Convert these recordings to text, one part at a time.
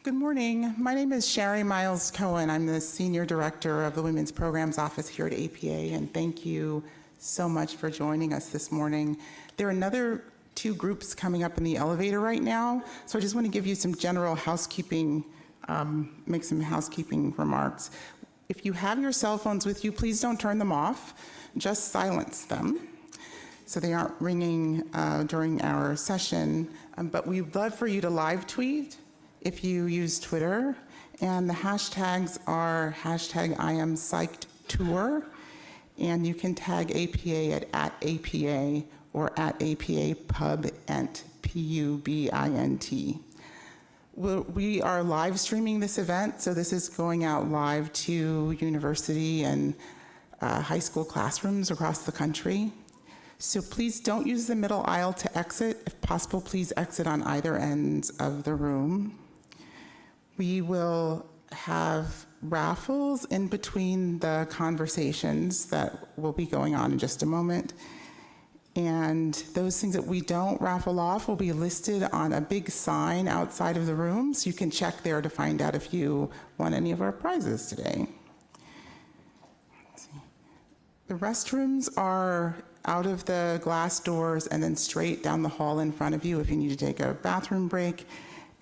Good morning. My name is Sherry Miles Cohen. I'm the Senior Director of the Women's Programs Office here at APA, and thank you so much for joining us this morning. There are another two groups coming up in the elevator right now, so I just want to give you some general housekeeping, make some housekeeping remarks. If you have your cell phones with you, please don't turn them off, just silence them so they aren't ringing during our session. But we'd love for you to live tweet if you use Twitter, and the hashtags are hashtag #IamPsychedTour, and you can tag APA at @APA or at APA PubInt, PUBINT. We are live streaming this event, so this is going out live to university and high school classrooms across the country. So please don't use the middle aisle to exit. If possible, please exit on either end of the room. We will have raffles in between the conversations that will be going on in just a moment. And those things that we don't raffle off will be listed on a big sign outside of the room, so you can check there to find out if you won any of our prizes today. Let's see. The restrooms are out of the glass doors and then straight down the hall in front of you if you need to take a bathroom break.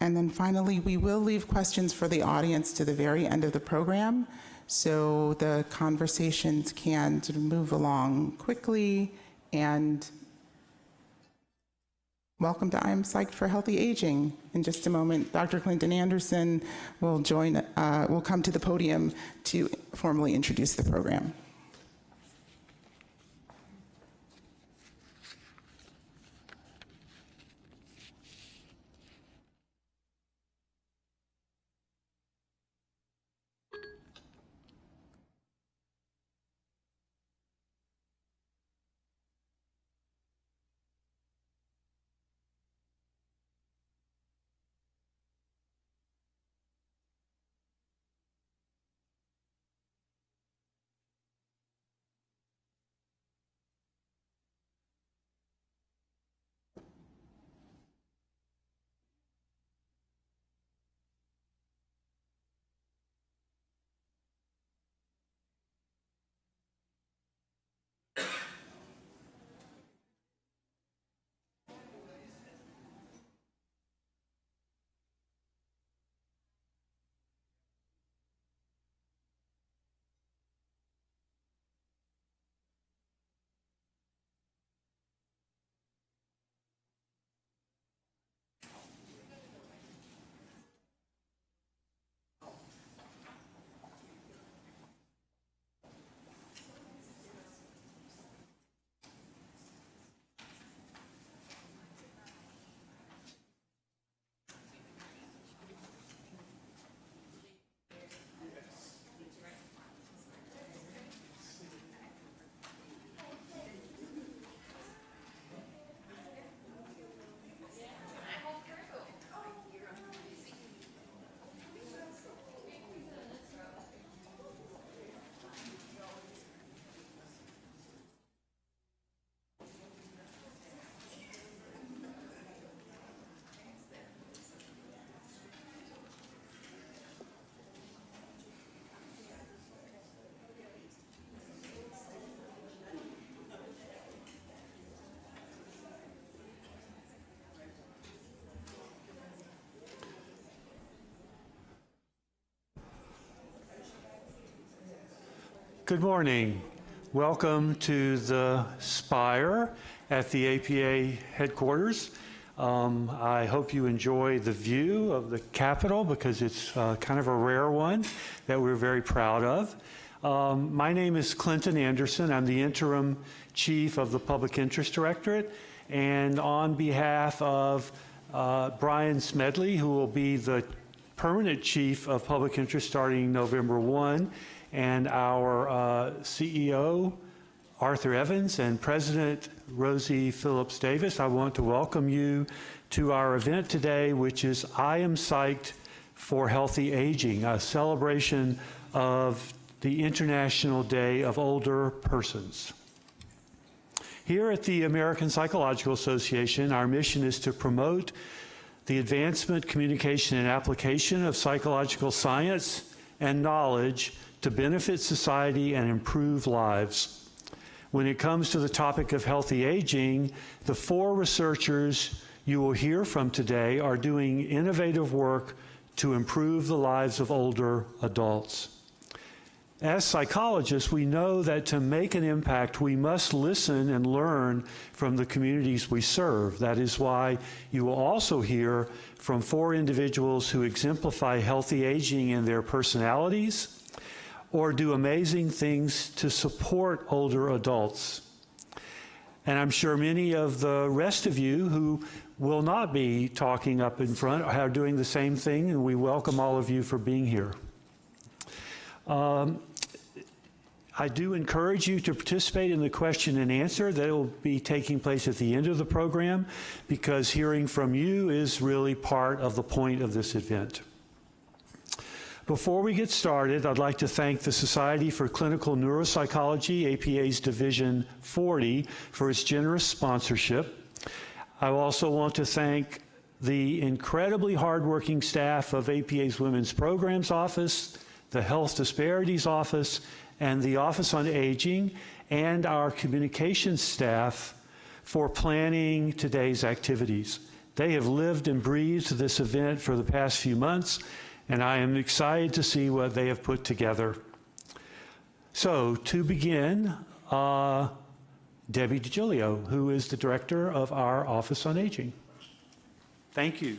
And then finally, we will leave questions for the audience to the very end of the program, so the conversations can sort of move along quickly. And welcome to I Am Psyched for Healthy Aging. In just a moment, Dr. Clinton Anderson will come to the podium to formally introduce the program. Good morning. Welcome to the Spire at the APA headquarters. I hope you enjoy the view of the Capitol because it's kind of a rare one that we're very proud of. My name is Clinton Anderson. I'm the interim chief of the Public Interest Directorate, and on behalf of Brian Smedley, who will be the permanent chief of Public Interest starting November 1, and our CEO, Arthur Evans, and President Rosie Phillips Davis, I want to welcome you to our event today, which is I Am Psyched for Healthy Aging, a celebration of the International Day of Older Persons. Here at the American Psychological Association, our mission is to promote the advancement, communication, and application of psychological science and knowledge to benefit society and improve lives. When it comes to the topic of healthy aging, the 4 researchers you will hear from today are doing innovative work to improve the lives of older adults. As psychologists, we know that to make an impact, we must listen and learn from the communities we serve. That is why you will also hear from 4 individuals who exemplify healthy aging in their personalities or do amazing things to support older adults. And I'm sure many of the rest of you who will not be talking up in front are doing the same thing, and we welcome all of you for being here. I do encourage you to participate in the question and answer that will be taking place at the end of the program, because hearing from you is really part of the point of this event. Before we get started, I'd like to thank the Society for Clinical Neuropsychology, APA's Division 40, for its generous sponsorship. I also want to thank the incredibly hardworking staff of APA's Women's Programs Office, the Health Disparities Office, and the Office on Aging, and our communications staff for planning today's activities. They have lived and breathed this event for the past few months, and I am excited to see what they have put together. So, to begin, Debbie DiGilio, who is the director of our Office on Aging. Thank you.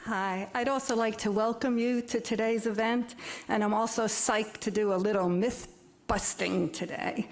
Hi, I'd also like to welcome you to today's event, and I'm also psyched to do a little myth busting today.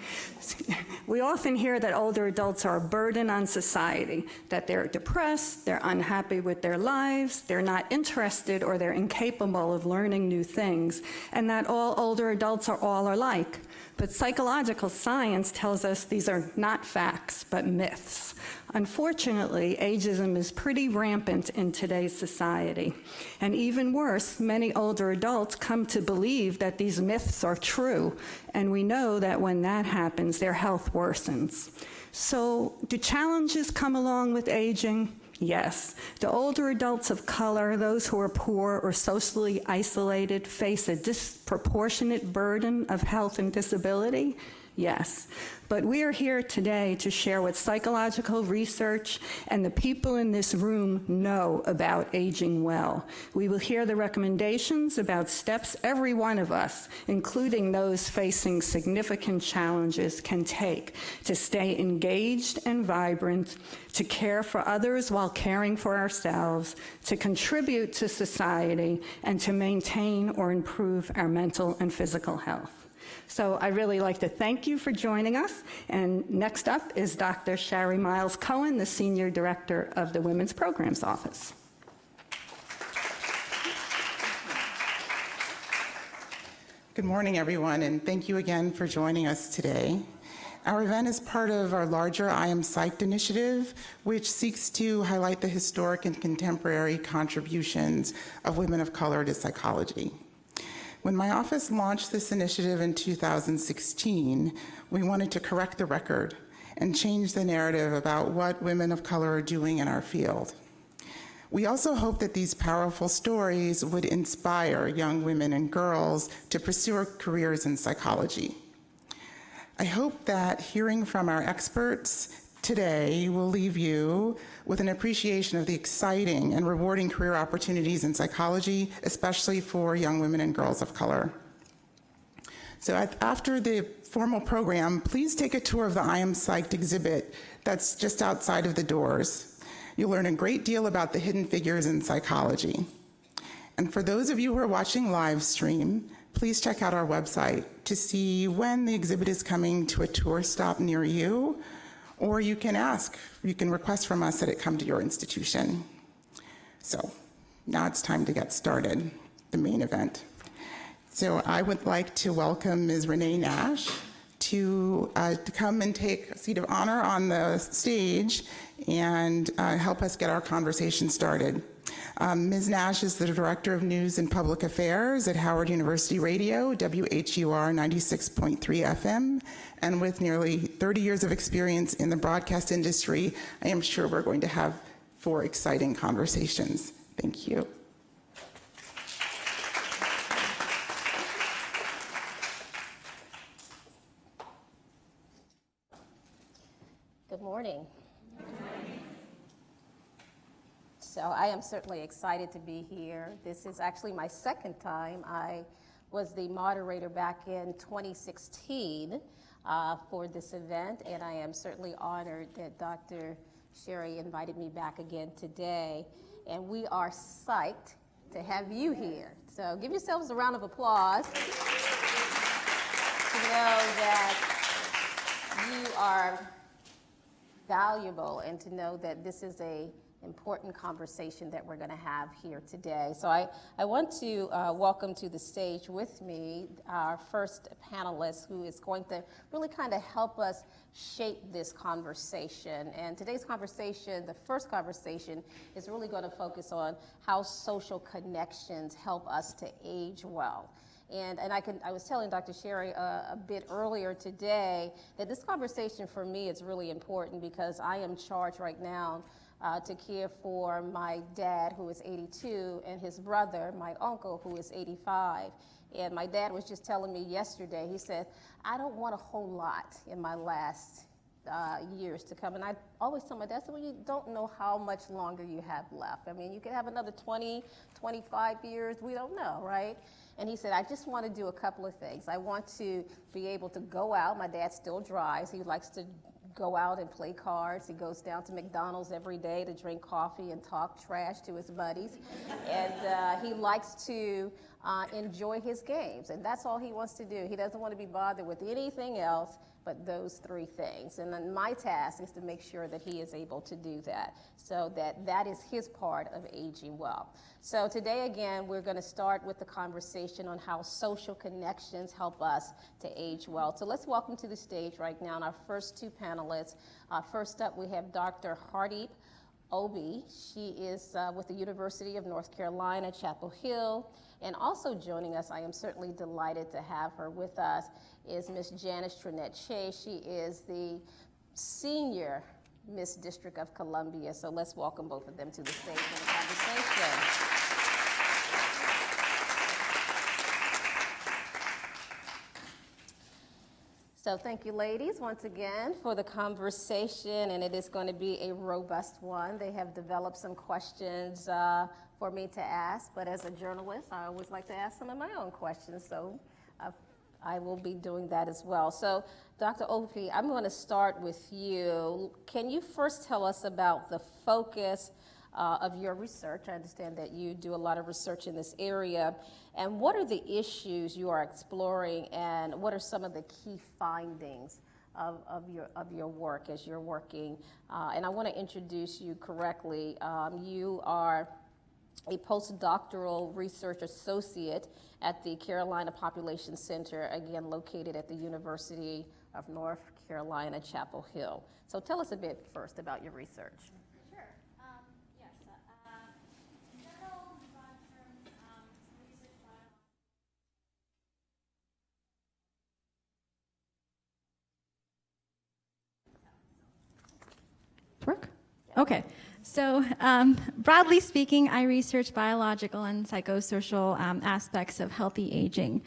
We often hear that older adults are a burden on society, that they're depressed, they're unhappy with their lives, they're not interested, or they're incapable of learning new things, and that all older adults are all alike. But psychological science tells us these are not facts, but myths. Unfortunately, ageism is pretty rampant in today's society. And even worse, many older adults come to believe that these myths are true. And we know that when that happens, their health worsens. So, do challenges come along with aging? Yes. Do older adults of color, those who are poor or socially isolated, face a disproportionate burden of health and disability? Yes. But we are here today to share what psychological research and the people in this room know about aging well. We will hear the recommendations about steps every one of us, including those facing significant challenges, can take to stay engaged and vibrant, to care for others while caring for ourselves, to contribute to society, and to maintain or improve our mental and physical health. So I'd really like to thank you for joining us. And next up is Dr. Shari Miles Cohen, the Senior Director of the Women's Programs Office. Good morning, everyone, and thank you again for joining us today. Our event is part of our larger I Am Psyched initiative, which seeks to highlight the historic and contemporary contributions of women of color to psychology. When my office launched this initiative in 2016, we wanted to correct the record and change the narrative about what women of color are doing in our field. We also hope that these powerful stories would inspire young women and girls to pursue careers in psychology. I hope that hearing from our experts today will leave you with an appreciation of the exciting and rewarding career opportunities in psychology, especially for young women and girls of color. So after the formal program, please take a tour of the I Am Psyched exhibit that's just outside of the doors. You'll learn a great deal about the hidden figures in psychology. And for those of you who are watching live stream, please check out our website to see when the exhibit is coming to a tour stop near you, or you can request from us that it come to your institution. So now it's time to get started, the main event. So I would like to welcome Ms. Renee Nash to come and take a seat of honor on the stage and help us get our conversation started. Ms. Nash is the Director of News and Public Affairs at Howard University Radio, WHUR 96.3 FM, and with nearly 30 years of experience in the broadcast industry, I am sure we're going to have 4 exciting conversations. Thank you. Good morning. So I am certainly excited to be here. This is actually my second time. I was the moderator back in 2016 for this event, and I am certainly honored that Dr. Sherry invited me back again today. And we are psyched to have you here. So give yourselves a round of applause to know that you are valuable and to know that this is a important conversation that we're going to have here today. So I want to welcome to the stage with me our first panelist who is going to really kind of help us shape this conversation. And today's conversation, the first conversation, is really going to focus on how social connections help us to age well. And I was telling Dr. Sherry a bit earlier today that this conversation for me is really important because I am charged right now to care for my dad, who is 82, and his brother, my uncle, who is 85. And my dad was just telling me yesterday, he said, I don't want a whole lot in my last years to come. And I always tell my dad, well, you don't know how much longer you have left. I mean, you could have another 20, 25 years, we don't know, right? And he said, I just want to do a couple of things. I want to be able to go out. My dad still drives. He likes to go out and play cards. He goes down to McDonald's every day to drink coffee and talk trash to his buddies. And he likes to enjoy his games. And that's all he wants to do. He doesn't want to be bothered with anything else but those 3 things. And then my task is to make sure that he is able to do that, so that is his part of aging well. So today, again, we're going to start with the conversation on how social connections help us to age well. So let's welcome to the stage right now our first 2 panelists. First up, we have Dr. Hardeep Obhi. She is with the University of North Carolina, Chapel Hill. And also joining us, I am certainly delighted to have her with us, is Miss Janice Trinette-Chase. She is the Senior Miss District of Columbia. So let's welcome both of them to the stage for the conversation. So thank you, ladies, once again for the conversation, and it is going to be a robust one. They have developed some questions for me to ask, but as a journalist, I always like to ask some of my own questions, so I will be doing that as well. So, Dr. Obhi, I'm going to start with you. Can you first tell us about the focus of your research? I understand that you do a lot of research in this area. And what are the issues you are exploring, and what are some of the key findings of your work as you're working? And I want to introduce you correctly. You are a postdoctoral research associate at the Carolina Population Center, again located at the University of North Carolina, Chapel Hill. So tell us a bit first about your research. Sure. Yes. In general, broad terms, research biology. Work? Okay. So broadly speaking, I research biological and psychosocial aspects of healthy aging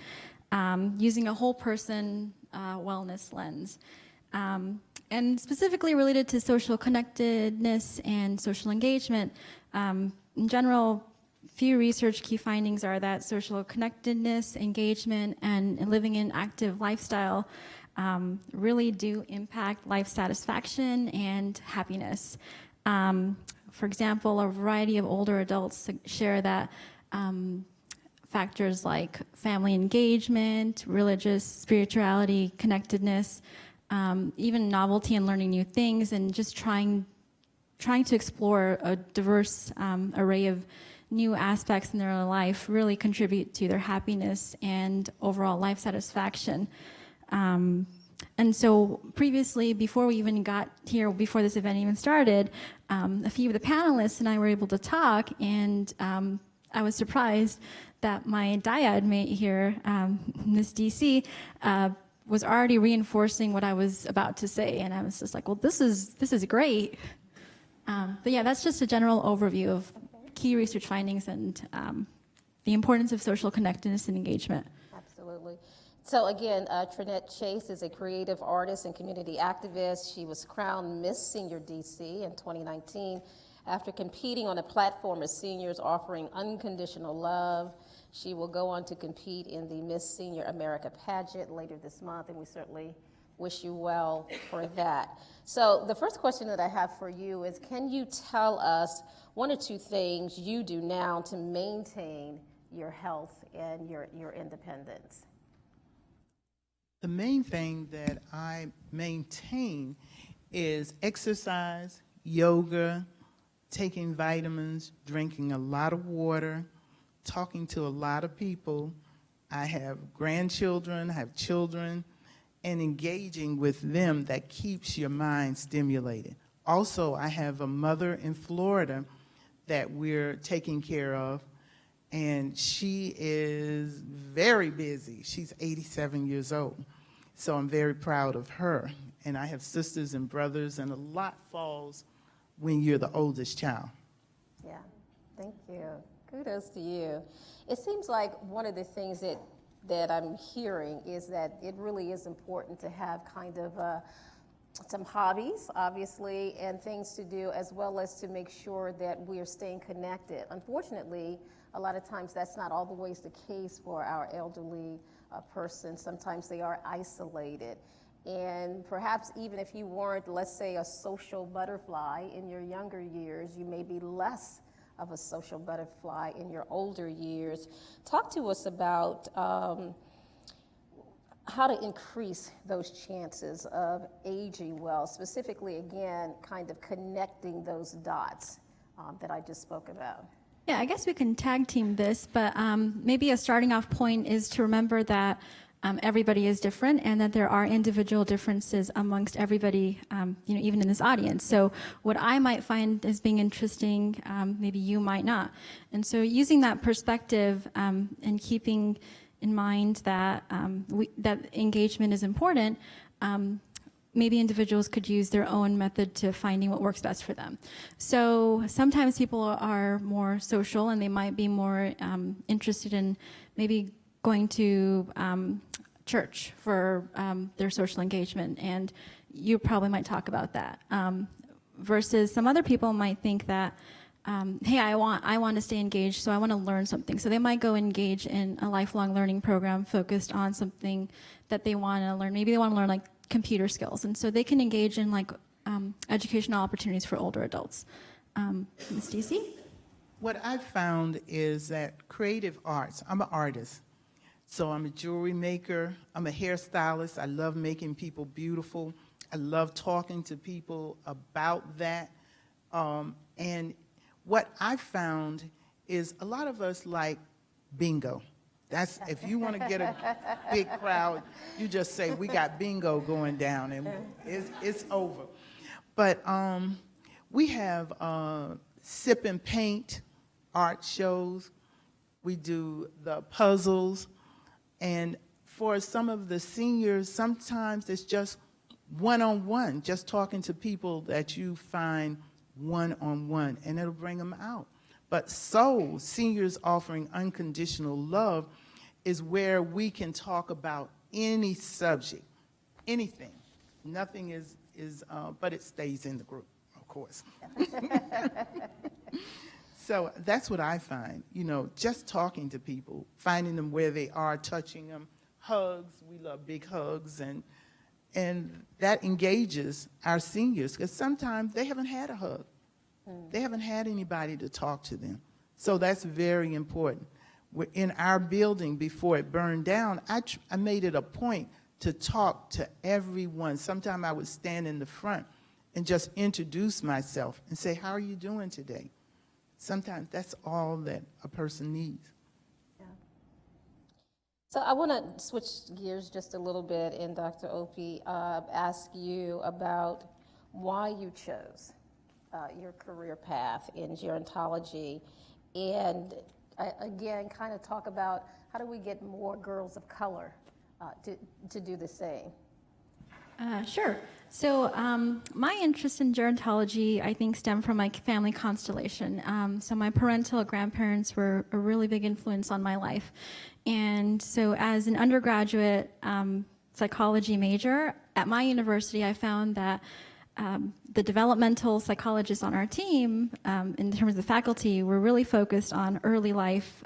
using a whole person wellness lens. And specifically related to social connectedness and social engagement, in general, few research key findings are that social connectedness, engagement, and living an active lifestyle really do impact life satisfaction and happiness. For example, a variety of older adults share that factors like family engagement, religious spirituality, connectedness, even novelty and learning new things, and just trying to explore a diverse array of new aspects in their life really contribute to their happiness and overall life satisfaction. And so previously, before we even got here, before this event even started, a few of the panelists and I were able to talk, and I was surprised that my dyad mate here, Miss DC, was already reinforcing what I was about to say, and I was just like, well, this is great. But yeah, that's just a general overview of key research findings and the importance of social connectedness and engagement. Absolutely. So again, Trinette Chase is a creative artist and community activist. She was crowned Miss Senior DC in 2019 after competing on a platform of seniors offering unconditional love. She will go on to compete in the Miss Senior America pageant later this month, and we certainly wish you well for that. So the first question that I have for you is, can you tell us one or two things you do now to maintain your health and your independence? The main thing that I maintain is exercise, yoga, taking vitamins, drinking a lot of water, talking to a lot of people. I have grandchildren, I have children, and engaging with them that keeps your mind stimulated. Also, I have a mother in Florida that we're taking care of, and she is very busy. She's 87 years old, so I'm very proud of her. And I have sisters and brothers, and a lot falls when you're the oldest child. Yeah, thank you. Kudos to you. It seems like one of the things that I'm hearing is that it really is important to have kind of some hobbies, obviously, and things to do, as well as to make sure that we are staying connected. Unfortunately, a lot of times that's not always the case for our elderly persons. Sometimes they are isolated. And perhaps even if you weren't, let's say, a social butterfly in your younger years, you may be less of a social butterfly in your older years. Talk to us about how to increase those chances of aging well, specifically, again, kind of connecting those dots that I just spoke about. Yeah, I guess we can tag team this, but maybe a starting off point is to remember that everybody is different and that there are individual differences amongst everybody, even in this audience. So what I might find as being interesting, maybe you might not. And so using that perspective and keeping in mind that that engagement is important, maybe individuals could use their own method to finding what works best for them. So sometimes people are more social and they might be more interested in maybe going to church for their social engagement, and you probably might talk about that. Versus some other people might think that, hey, I want to stay engaged, so I want to learn something. So they might go engage in a lifelong learning program focused on something that they want to learn. Maybe they want to learn like computer skills, and so they can engage in like educational opportunities for older adults. Ms. DC? What I've found is that creative arts, I'm an artist. So I'm a jewelry maker, I'm a hairstylist, I love making people beautiful, I love talking to people about that. And what I found is a lot of us like bingo. That's, if you want to get a big crowd, you just say, we got bingo going down, and it's over. But we have sip and paint art shows, we do the puzzles, and for some of the seniors, sometimes it's just one-on-one, just talking to people that you find one-on-one, and it'll bring them out. But seniors offering unconditional love is where we can talk about any subject, anything. Nothing is but it stays in the group, of course. So that's what I find, just talking to people, finding them where they are, touching them, hugs. We love big hugs, and that engages our seniors, because sometimes they haven't had a hug. They haven't had anybody to talk to them. So that's very important. In our building, before it burned down, I made it a point to talk to everyone. Sometimes I would stand in the front and just introduce myself and say, how are you doing today? Sometimes that's all that a person needs. Yeah. So I want to switch gears just a little bit and Dr. Obhi, ask you about why you chose your career path in gerontology, and again, kind of talk about how do we get more girls of color to do the same? Sure. So my interest in gerontology, I think, stemmed from my family constellation. So my parental grandparents were a really big influence on my life. And so as an undergraduate psychology major at my university, I found that the developmental psychologists on our team, in terms of the faculty, were really focused on early life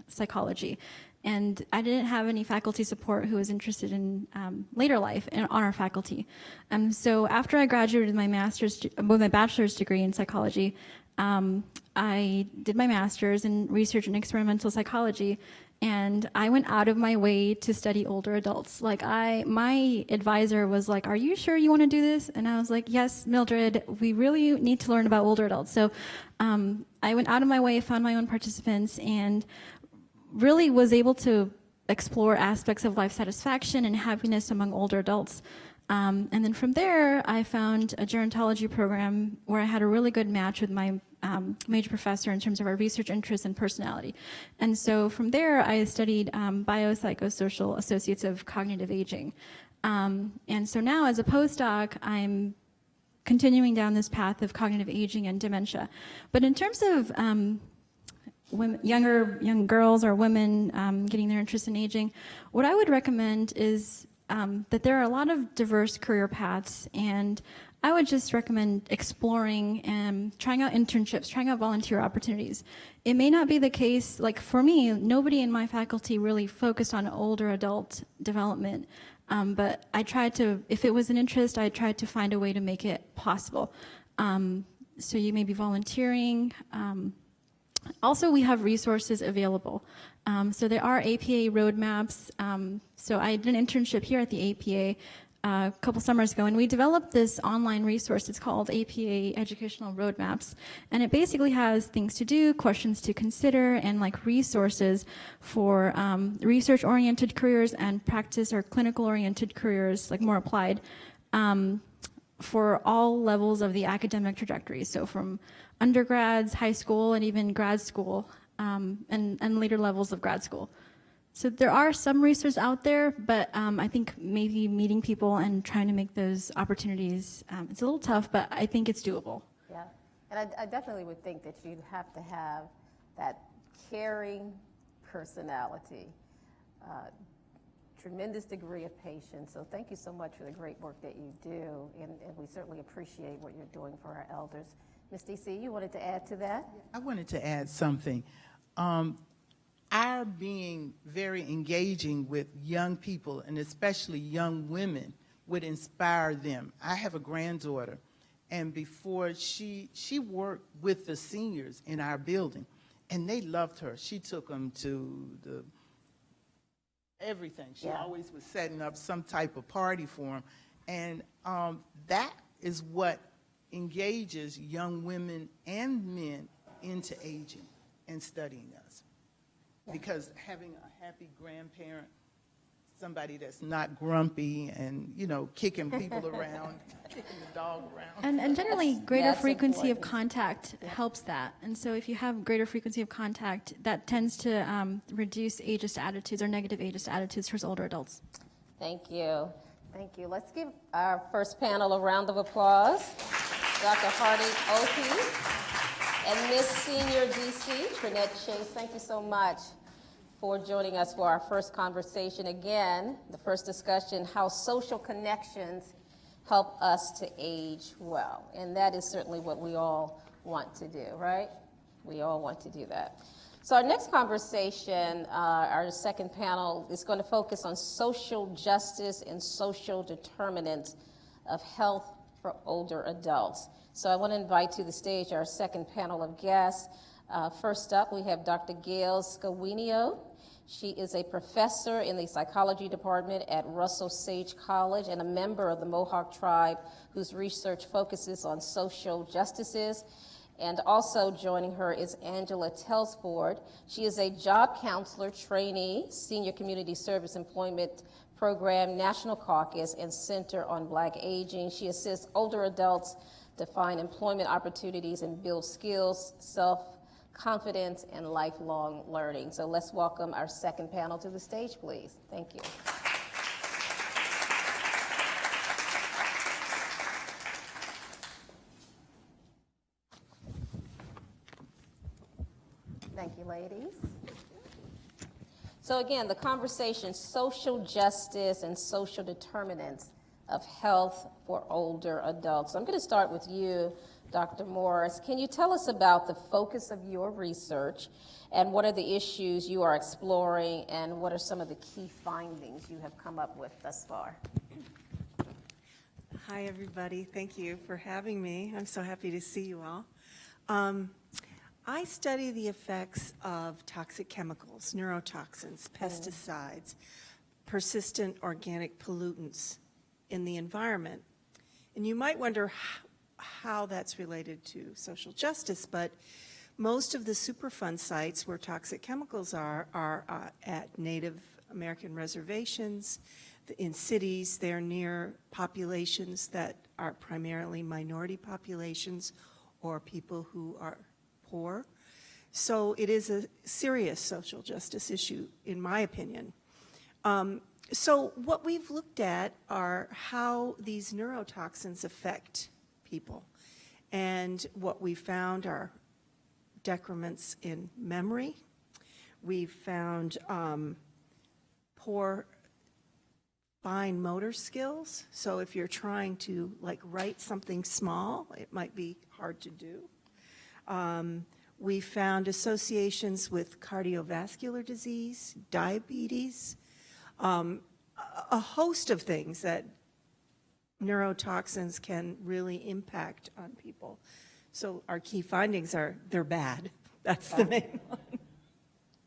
psychology. And I didn't have any faculty support who was interested in later life on our faculty. So after I graduated with my bachelor's degree in psychology, I did my master's in research and experimental psychology, and I went out of my way to study older adults. My advisor was like, "Are you sure you want to do this?" And I was like, "Yes, Mildred, we really need to learn about older adults." So I went out of my way, found my own participants, and really was able to explore aspects of life satisfaction and happiness among older adults. And then from there, I found a gerontology program where I had a really good match with my major professor in terms of our research interests and personality. And so from there, I studied biopsychosocial associates of cognitive aging. And so now as a postdoc, I'm continuing down this path of cognitive aging and dementia. But in terms of young girls or women getting their interest in aging, what I would recommend is that there are a lot of diverse career paths, and I would just recommend exploring and trying out internships, trying out volunteer opportunities. It may not be the case, like for me, nobody in my faculty really focused on older adult development, but I tried to, if it was an interest, I tried to find a way to make it possible. So you may be volunteering. Also, we have resources available. So there are APA roadmaps. So I did an internship here at the APA a couple summers ago, and we developed this online resource. It's called APA Educational Roadmaps, and it basically has things to do, questions to consider, and like resources for research-oriented careers and practice or clinical-oriented careers, like more applied, for all levels of the academic trajectory. So from undergrads, high school, and even grad school, and later levels of grad school. So there are some resources out there, but I think maybe meeting people and trying to make those opportunities, it's a little tough, but I think it's doable. Yeah, and I definitely would think that you'd have to have that caring personality, tremendous degree of patience. So thank you so much for the great work that you do, and we certainly appreciate what you're doing for our elders. Ms. DC, you wanted to add to that? I wanted to add something. Our being very engaging with young people, and especially young women, would inspire them. I have a granddaughter, and before she worked with the seniors in our building, and they loved her. She took them to everything. She always was setting up some type of party for them, and that is what engages young women and men into aging and studying us. Because having a happy grandparent, somebody that's not grumpy and, kicking people around, kicking the dog around. And generally, greater That's frequency of important. contact helps that. And so if you have greater frequency of contact, that tends to reduce ageist attitudes or negative ageist attitudes towards older adults. Thank you. Thank you. Let's give our first panel a round of applause. Dr. Hardeep Obhi and Miss Senior DC, Trinette Chase, thank you so much for joining us for our first conversation. Again, the first discussion, how social connections help us to age well. And that is certainly what we all want to do, right? We all want to do that. So our next conversation, our second panel, is going to focus on social justice and social determinants of health for older adults. So I want to invite to the stage our second panel of guests. First up, we have Dr. Gayle Skawennio. She is a professor in the psychology department at Russell Sage College and a member of the Mohawk tribe whose research focuses on social justices. And also joining her is Angela Telsford. She is a job counselor, trainee, Senior Community Service Employment Program, National Caucus, and Center on Black Aging. She assists older adults to find employment opportunities and build skills, self-confidence, and lifelong learning. So let's welcome our second panel to the stage, please. Thank you. Thank you, ladies. So again, the conversation, social justice and social determinants of health for older adults. I'm going to start with you, Dr. Morse. Can you tell us about the focus of your research and what are the issues you are exploring and what are some of the key findings you have come up with thus far? Hi, everybody. Thank you for having me. I'm so happy to see you all. I study the effects of toxic chemicals, neurotoxins, pesticides, persistent organic pollutants in the environment. And you might wonder how that's related to social justice, but most of the Superfund sites where toxic chemicals are at Native American reservations, in cities. They're near populations that are primarily minority populations or people who are poor. So it is a serious social justice issue, in my opinion. So what we've looked at are how these neurotoxins affect people. And what we found are decrements in memory. We've found poor fine motor skills. So if you're trying to write something small, it might be hard to do. We found associations with cardiovascular disease, diabetes, a host of things that neurotoxins can really impact on people. So our key findings are they're bad. That's the main one.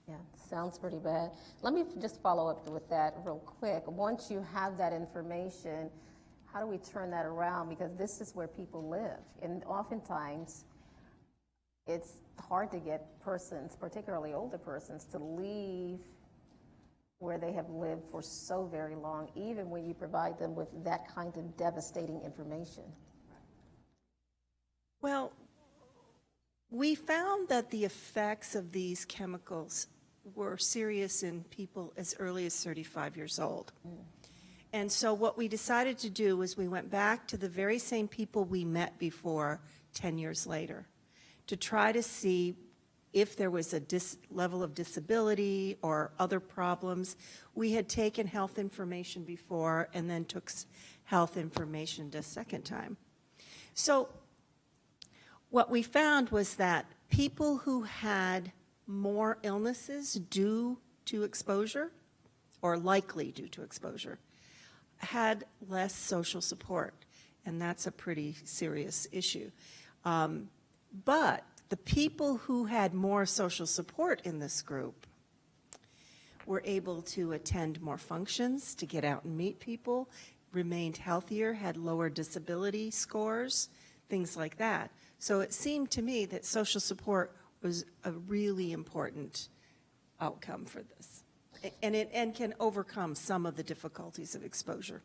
Yeah, sounds pretty bad. Let me just follow up with that real quick. Once you have that information, how do we turn that around? Because this is where people live. And oftentimes, it's hard to get persons, particularly older persons, to leave where they have lived for so very long, even when you provide them with that kind of devastating information. Well, we found that the effects of these chemicals were serious in people as early as 35 years old. And so what we decided to do was we went back to the very same people we met before 10 years later to try to see if there was a level of disability or other problems. We had taken health information before and then took health information the second time. So what we found was that people who had more illnesses due to exposure, or likely due to exposure, had less social support, and that's a pretty serious issue. But the people who had more social support in this group were able to attend more functions, to get out and meet people, remained healthier, had lower disability scores, things like that. So it seemed to me that social support was a really important outcome for this. And can overcome some of the difficulties of exposure.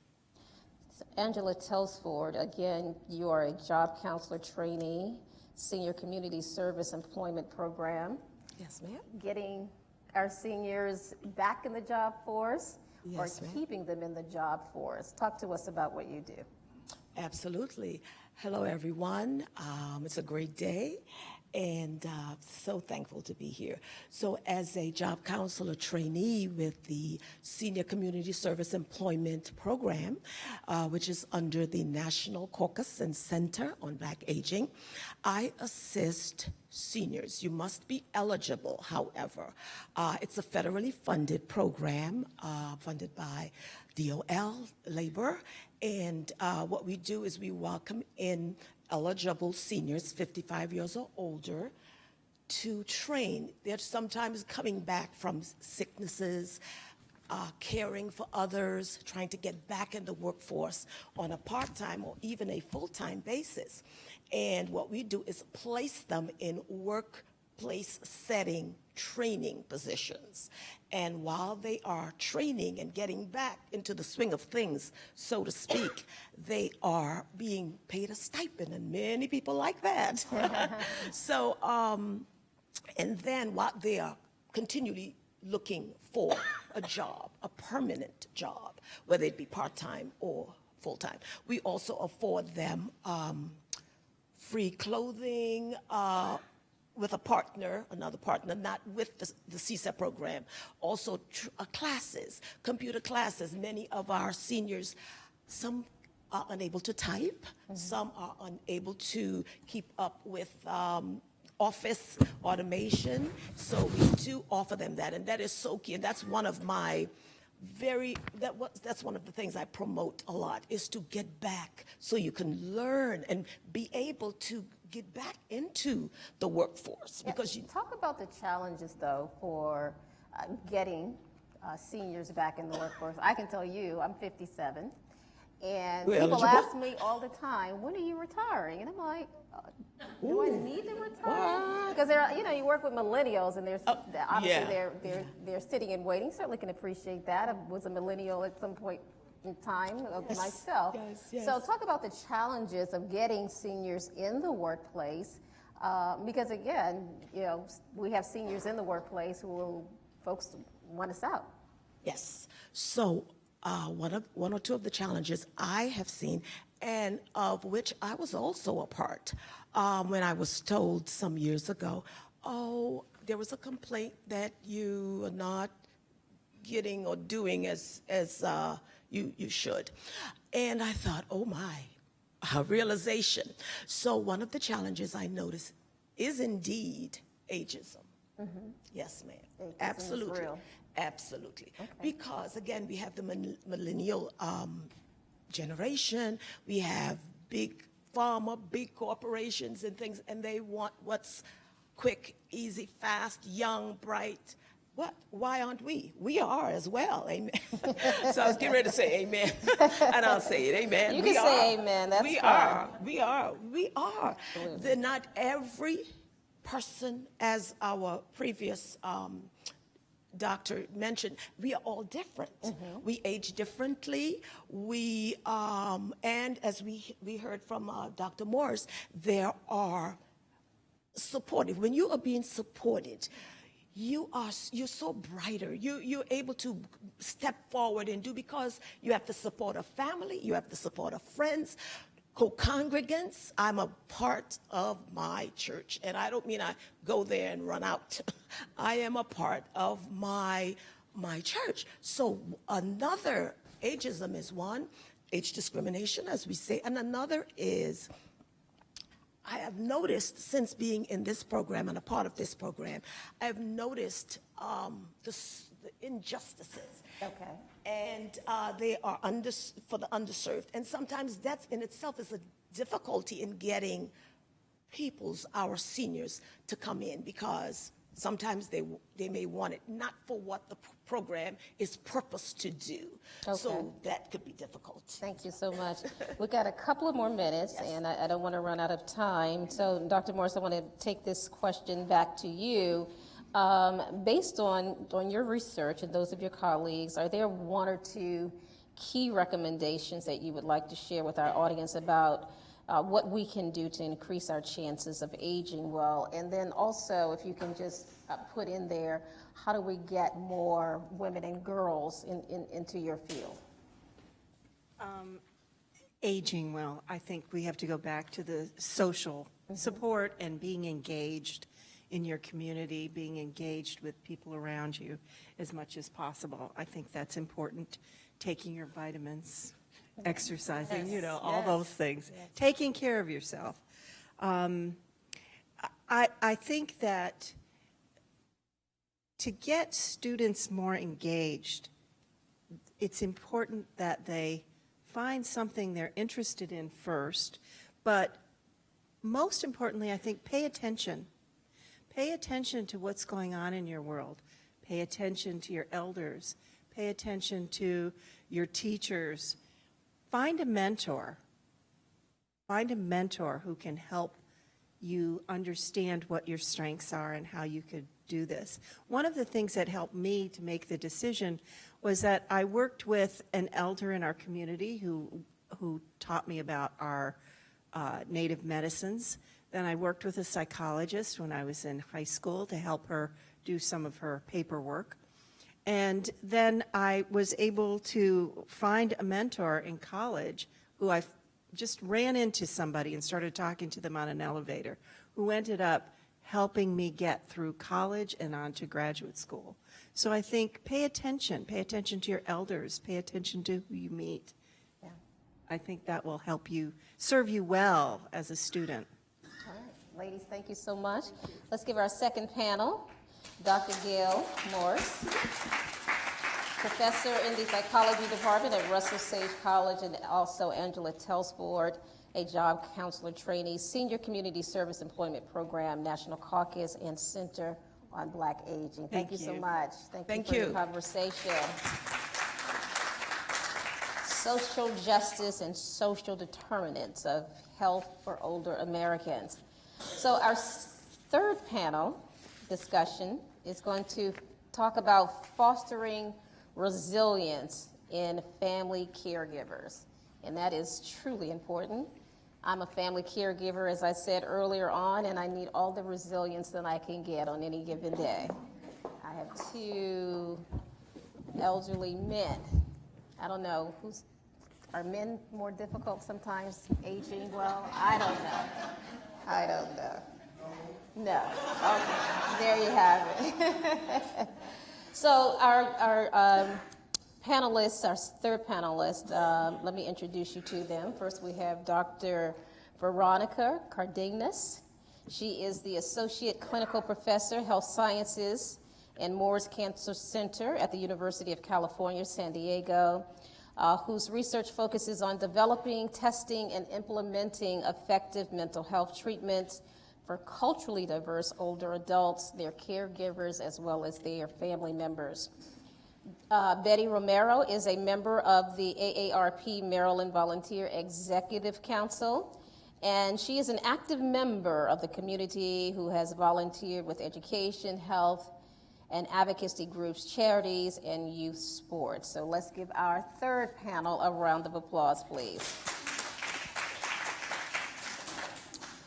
Angela Telsford, again, you are a job counselor trainee, Senior Community Service Employment Program. Yes, ma'am. Getting our seniors back in the job force or keeping them in the job force. Talk to us about what you do. Absolutely. Hello, everyone. It's a great day, and so thankful to be here. So as a job counselor trainee with the Senior Community Service Employment Program, which is under the National Caucus and Center on Black Aging, I assist seniors. You must be eligible, however. It's a federally funded program funded by DOL, Labor, and what we do is we welcome in eligible seniors, 55 years or older, to train. They're sometimes coming back from sicknesses, caring for others, trying to get back in the workforce on a part-time or even a full-time basis. And what we do is place them in workplace setting training positions. And while they are training and getting back into the swing of things, so to speak, they are being paid a stipend, and many people like that. So, and then while they are continually looking for a job, a permanent job, whether it be part-time or full-time, we also afford them free clothing, with a partner, another partner, not with the CSEP program. Also classes, computer classes. Many of our seniors, some are unable to type, some are unable to keep up with office automation. So we do offer them that, and that is so key. And that's one of my that's one of the things I promote a lot, is to get back so you can learn and be able to get back into the workforce. Because you talk about the challenges, though, for getting seniors back in the workforce. I can tell you, I'm 57, and people ask me all the time, when are you retiring? And I'm like, do I need to retire? Because you work with millennials, and there's obviously they're sitting and waiting. Certainly can appreciate that. I was a millennial at some point in time of myself. Yes. So talk about the challenges of getting seniors in the workplace, because again, we have seniors in the workplace folks want us out. Yes. So one or two of the challenges I have seen, and of which I was also a part, when I was told some years ago, there was a complaint that you are not getting or doing as you should. And I thought, oh my, a realization. So one of the challenges I noticed is indeed ageism. Mm-hmm. Yes, ma'am. Ageism. Absolutely. Is real. Absolutely. Okay. Because again, we have the millennial generation, we have big pharma, big corporations and things, and they want what's quick, easy, fast, young, bright. What? Why aren't we? We are as well, amen. So I was getting ready to say amen, and I'll say it, amen. You can say amen, that's fine. We are. They're not every person, as our previous doctor mentioned, we are all different. Mm-hmm. We age differently. We, and as we heard from Dr. Morse, there are supportive. When you are being supported, you're so brighter. You're able to step forward and do, because you have the support of family, you have the support of friends, co-congregants. I'm a part of my church, and I don't mean I go there and run out. I am a part of my church. So another, ageism is one, age discrimination, as we say, and another is, I have noticed since being in this program and a part of this program, I've noticed the injustices. Okay. And they are for the underserved. And sometimes that in itself is a difficulty in getting our seniors to come in, because sometimes they may want it not for what the program is purposed to do. Okay. So that could be difficult. Thank you so much. We've got a couple of more minutes, yes, and I don't want to run out of time. So, Dr. Morse, I want to take this question back to you. Based on your research and those of your colleagues, are there one or two key recommendations that you would like to share with our audience about what we can do to increase our chances of aging well? And then also, if you can just put in there, how do we get more women and girls into your field? Aging well, I think we have to go back to the social support and being engaged in your community, being engaged with people around you as much as possible. I think that's important. Taking your vitamins, exercising, all those things. Yes. Taking care of yourself. I think that to get students more engaged, it's important that they find something they're interested in first, but most importantly, I think pay attention. Pay attention to what's going on in your world. Pay attention to your elders. pay attention to your teachers. Find a mentor. Find a mentor who can help you understand what your strengths are and how you could do this. One of the things that helped me to make the decision was that I worked with an elder in our community who taught me about our native medicines. Then I worked with a psychologist when I was in high school to help her do some of her paperwork. And then I was able to find a mentor in college who I just ran into somebody and started talking to them on an elevator, who ended up helping me get through college and on to graduate school. So I think pay attention to your elders, pay attention to who you meet. Yeah. I think that will help you, serve you well as a student. All right, ladies, thank you so much. Let's give our second panel, Dr. Gayle Morse, professor in the psychology department at Russell Sage College, and also Angela Telsford, a job counselor trainee, senior community service employment program, National Caucus, and Center on Black Aging. Thank you so much. Thank you for the conversation. Social justice and social determinants of health for older Americans. So our third panel discussion is going to talk about fostering resilience in family caregivers, and that is truly important. I'm a family caregiver, as I said earlier on, and I need all the resilience that I can get on any given day. I have two elderly men. I don't know, are men more difficult sometimes aging well? I don't know. No. Okay. There you have it. So our panelists, our third panelist, let me introduce you to them. First, we have Dr. Veronica Cardenas. She is the Associate Clinical Professor, Health Sciences, and Moores Cancer Center at the University of California, San Diego, whose research focuses on developing, testing, and implementing effective mental health treatments for culturally diverse older adults, their caregivers, as well as their family members. Betty Romero is a member of the AARP Maryland Volunteer Executive Council, and she is an active member of the community who has volunteered with education, health, and advocacy groups, charities, and youth sports. So let's give our third panel a round of applause, please.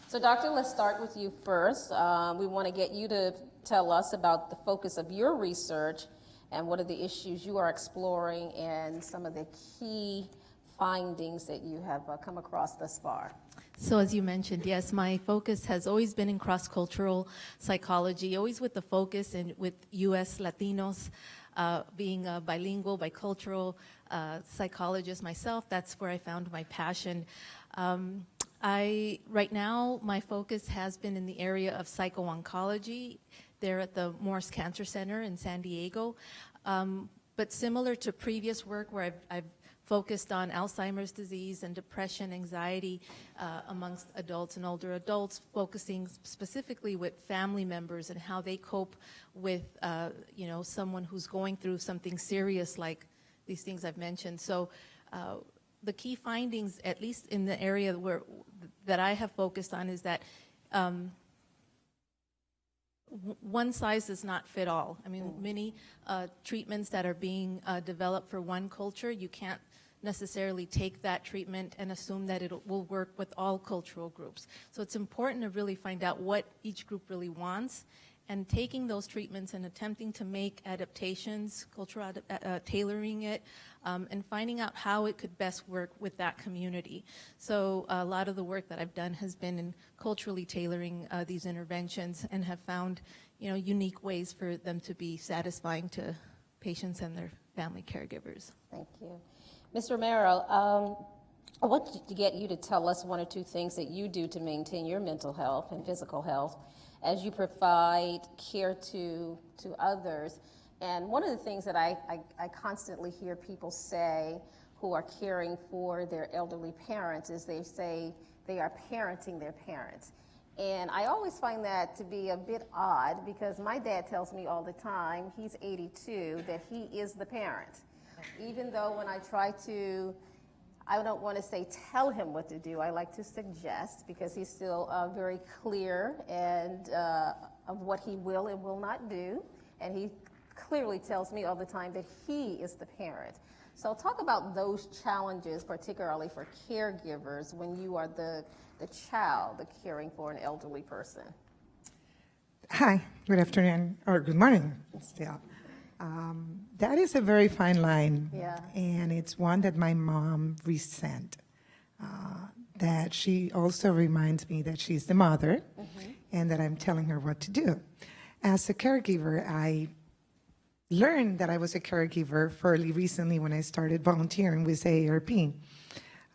So Doctor, let's start with you first. We want to get you to tell us about the focus of your research and what are the issues you are exploring and some of the key findings that you have come across thus far. So as you mentioned, yes, my focus has always been in cross-cultural psychology, always with the focus and with U.S. Latinos, being a bilingual, bicultural psychologist myself. That's where I found my passion. Right now, my focus has been in the area of psycho-oncology. They're at the Morse Cancer Center in San Diego. But similar to previous work where I've focused on Alzheimer's disease and depression, anxiety amongst adults and older adults, focusing specifically with family members and how they cope with someone who's going through something serious like these things I've mentioned. So the key findings, at least in the area that I have focused on, is that one size does not fit all. I mean, many treatments that are being developed for one culture, you can't necessarily take that treatment and assume that it will work with all cultural groups. So it's important to really find out what each group really wants, and taking those treatments and attempting to make adaptations, cultural tailoring it, and finding out how it could best work with that community. So a lot of the work that I've done has been in culturally tailoring these interventions, and have found, unique ways for them to be satisfying to patients and their family caregivers. Thank you. Ms. Romero, I want to get you to tell us one or two things that you do to maintain your mental health and physical health as you provide care to others. And one of the things that I constantly hear people say who are caring for their elderly parents is they say they are parenting their parents. And I always find that to be a bit odd because my dad tells me all the time, he's 82, that he is the parent. Even though when I try to, I don't want to say tell him what to do, I like to suggest because he's still very clear and of what he will and will not do. And he clearly tells me all the time that he is the parent. So talk about those challenges, particularly for caregivers when you are the child caring for an elderly person. Hi, good afternoon, or good morning still. That is a very fine line, Yeah. and it's one that my mom resent. That she also reminds me that she's the mother, and that I'm telling her what to do. As a caregiver, I learned that I was a caregiver fairly recently when I started volunteering with AARP.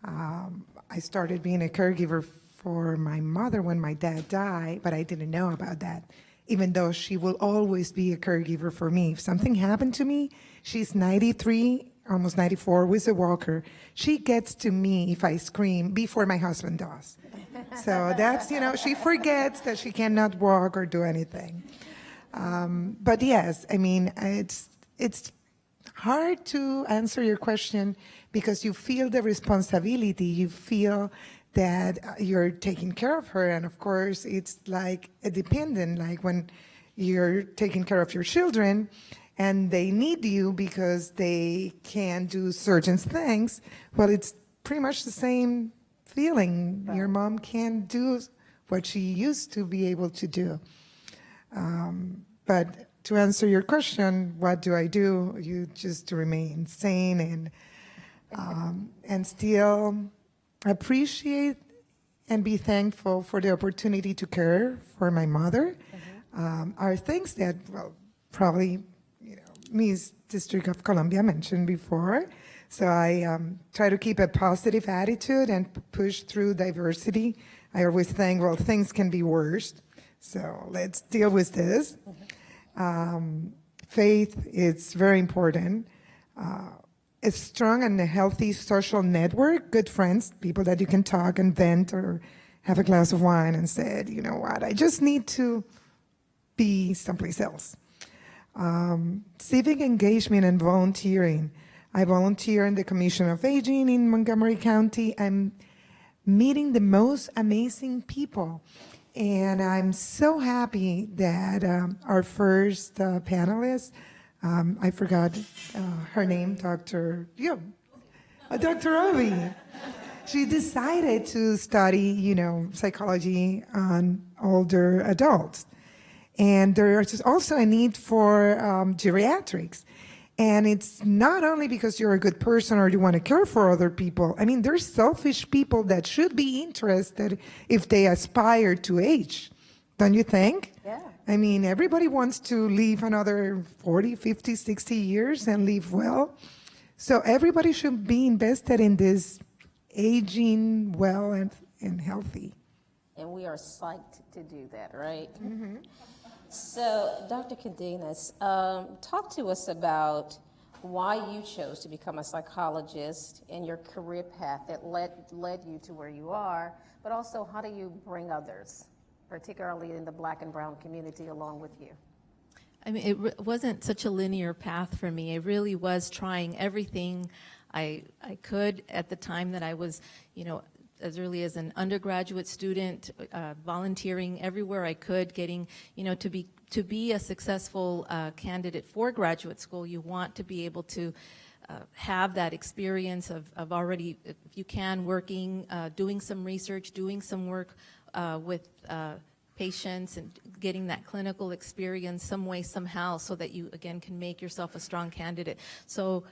I started being a caregiver for my mother when my dad died, but I didn't know about that, even though she will always be a caregiver for me. If something happened to me, she's 93, almost 94, with a walker. She gets to me if I scream before my husband does. So that's, she forgets that she cannot walk or do anything. But yes, I mean, it's hard to answer your question because you feel the responsibility, you feel that you're taking care of her, and of course it's like a dependent, like when you're taking care of your children and they need you because they can't do certain things. Well, it's pretty much the same feeling. Your mom can't do what she used to be able to do. But to answer your question, what do? You just remain sane and still appreciate and be thankful for the opportunity to care for my mother. Are things that, well, probably, Miss District of Columbia mentioned before. So I try to keep a positive attitude and push through diversity. I always think, well, things can be worse, so let's deal with this. Faith is very important. A strong and a healthy social network, good friends, people that you can talk and vent or have a glass of wine and say, you know what, I just need to be someplace else. Civic engagement and volunteering. I volunteer in the Commission of Aging in Montgomery County. I'm meeting the most amazing people. And I'm so happy that our first panelist, I forgot her name, Dr. Obhi. She decided to study, psychology on older adults. And there's also a need for geriatrics. And it's not only because you're a good person or you want to care for other people. I mean, there's selfish people that should be interested if they aspire to age. Don't you think? Yeah. I mean, everybody wants to live another 40, 50, 60 years and live well. So everybody should be invested in this aging well and healthy. And we are psyched to do that, right? So, Dr. Cadenas, talk to us about why you chose to become a psychologist and your career path that led you to where you are, but also how do you bring others, particularly in the Black and brown community, along with you? I mean, it wasn't such a linear path for me. It really was trying everything I could at the time that I was, as early as an undergraduate student, volunteering everywhere I could, getting, to be a successful candidate for graduate school, you want to be able to have that experience of already, if you can, working, doing some research, doing some work with patients and getting that clinical experience some way, somehow, so that you, again, can make yourself a strong candidate. So,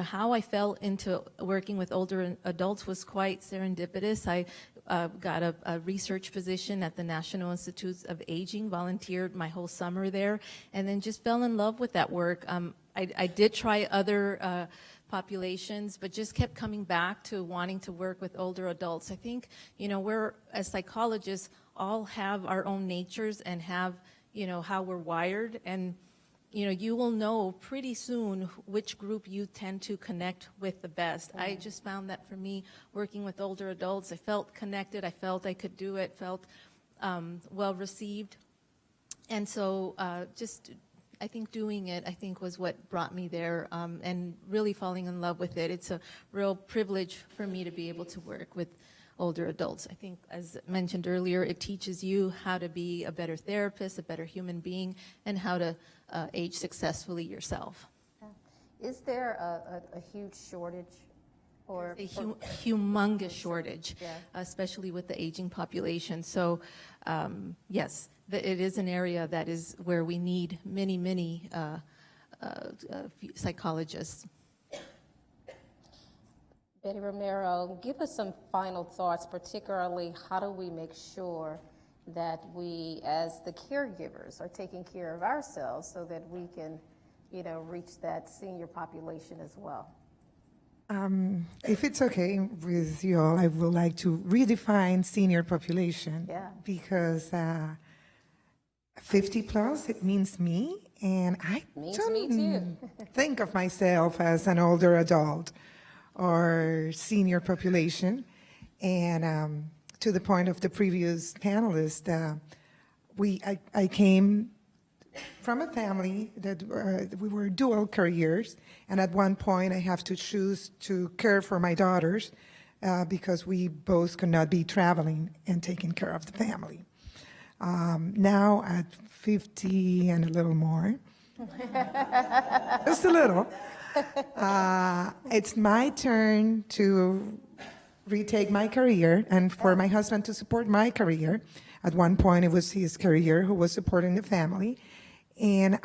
how I fell into working with older adults was quite serendipitous. I got a research position at the National Institutes of Aging, volunteered my whole summer there, and then just fell in love with that work. I did try other populations, but just kept coming back to wanting to work with older adults. I think, we're, as psychologists, all have our own natures and have, how we're wired, and you will know pretty soon which group you tend to connect with the best. I just found that for me, working with older adults, I felt connected, I felt I could do it, felt well received. And so just, I think doing it, I think was what brought me there, and really falling in love with it. It's a real privilege for me to be able to work with older adults. I think, as mentioned earlier, it teaches you how to be a better therapist, a better human being, and how to age successfully yourself. Is there a huge shortage? Or Humongous shortage, Yeah. especially with the aging population. So, yes, it is an area that is where we need many psychologists. Betty Romero, give us some final thoughts, particularly how do we make sure that we, as the caregivers, are taking care of ourselves so that we can, reach that senior population as well? If it's okay with you all, I would like to redefine senior population. Yeah. Because 50 plus, it means me, and I Means don't me too. think of myself as an older adult or senior population. And to the point of the previous panelist, I came from a family that we were dual careers, and at one point I have to choose to care for my daughters because we both could not be traveling and taking care of the family. Now at 50 and a little more, just a little, it's my turn to retake my career and for my husband to support my career. At one point it was his career who was supporting the family. And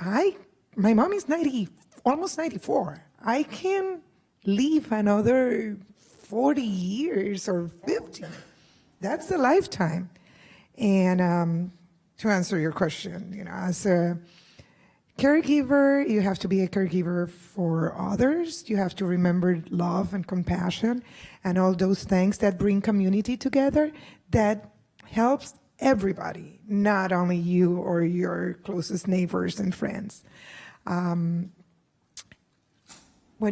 my mom is 90, almost 94. I can live another 40 years or 50. That's a lifetime. And to answer your question, as a caregiver, you have to be a caregiver for others. You have to remember love and compassion and all those things that bring community together that helps everybody, not only you or your closest neighbors and friends. When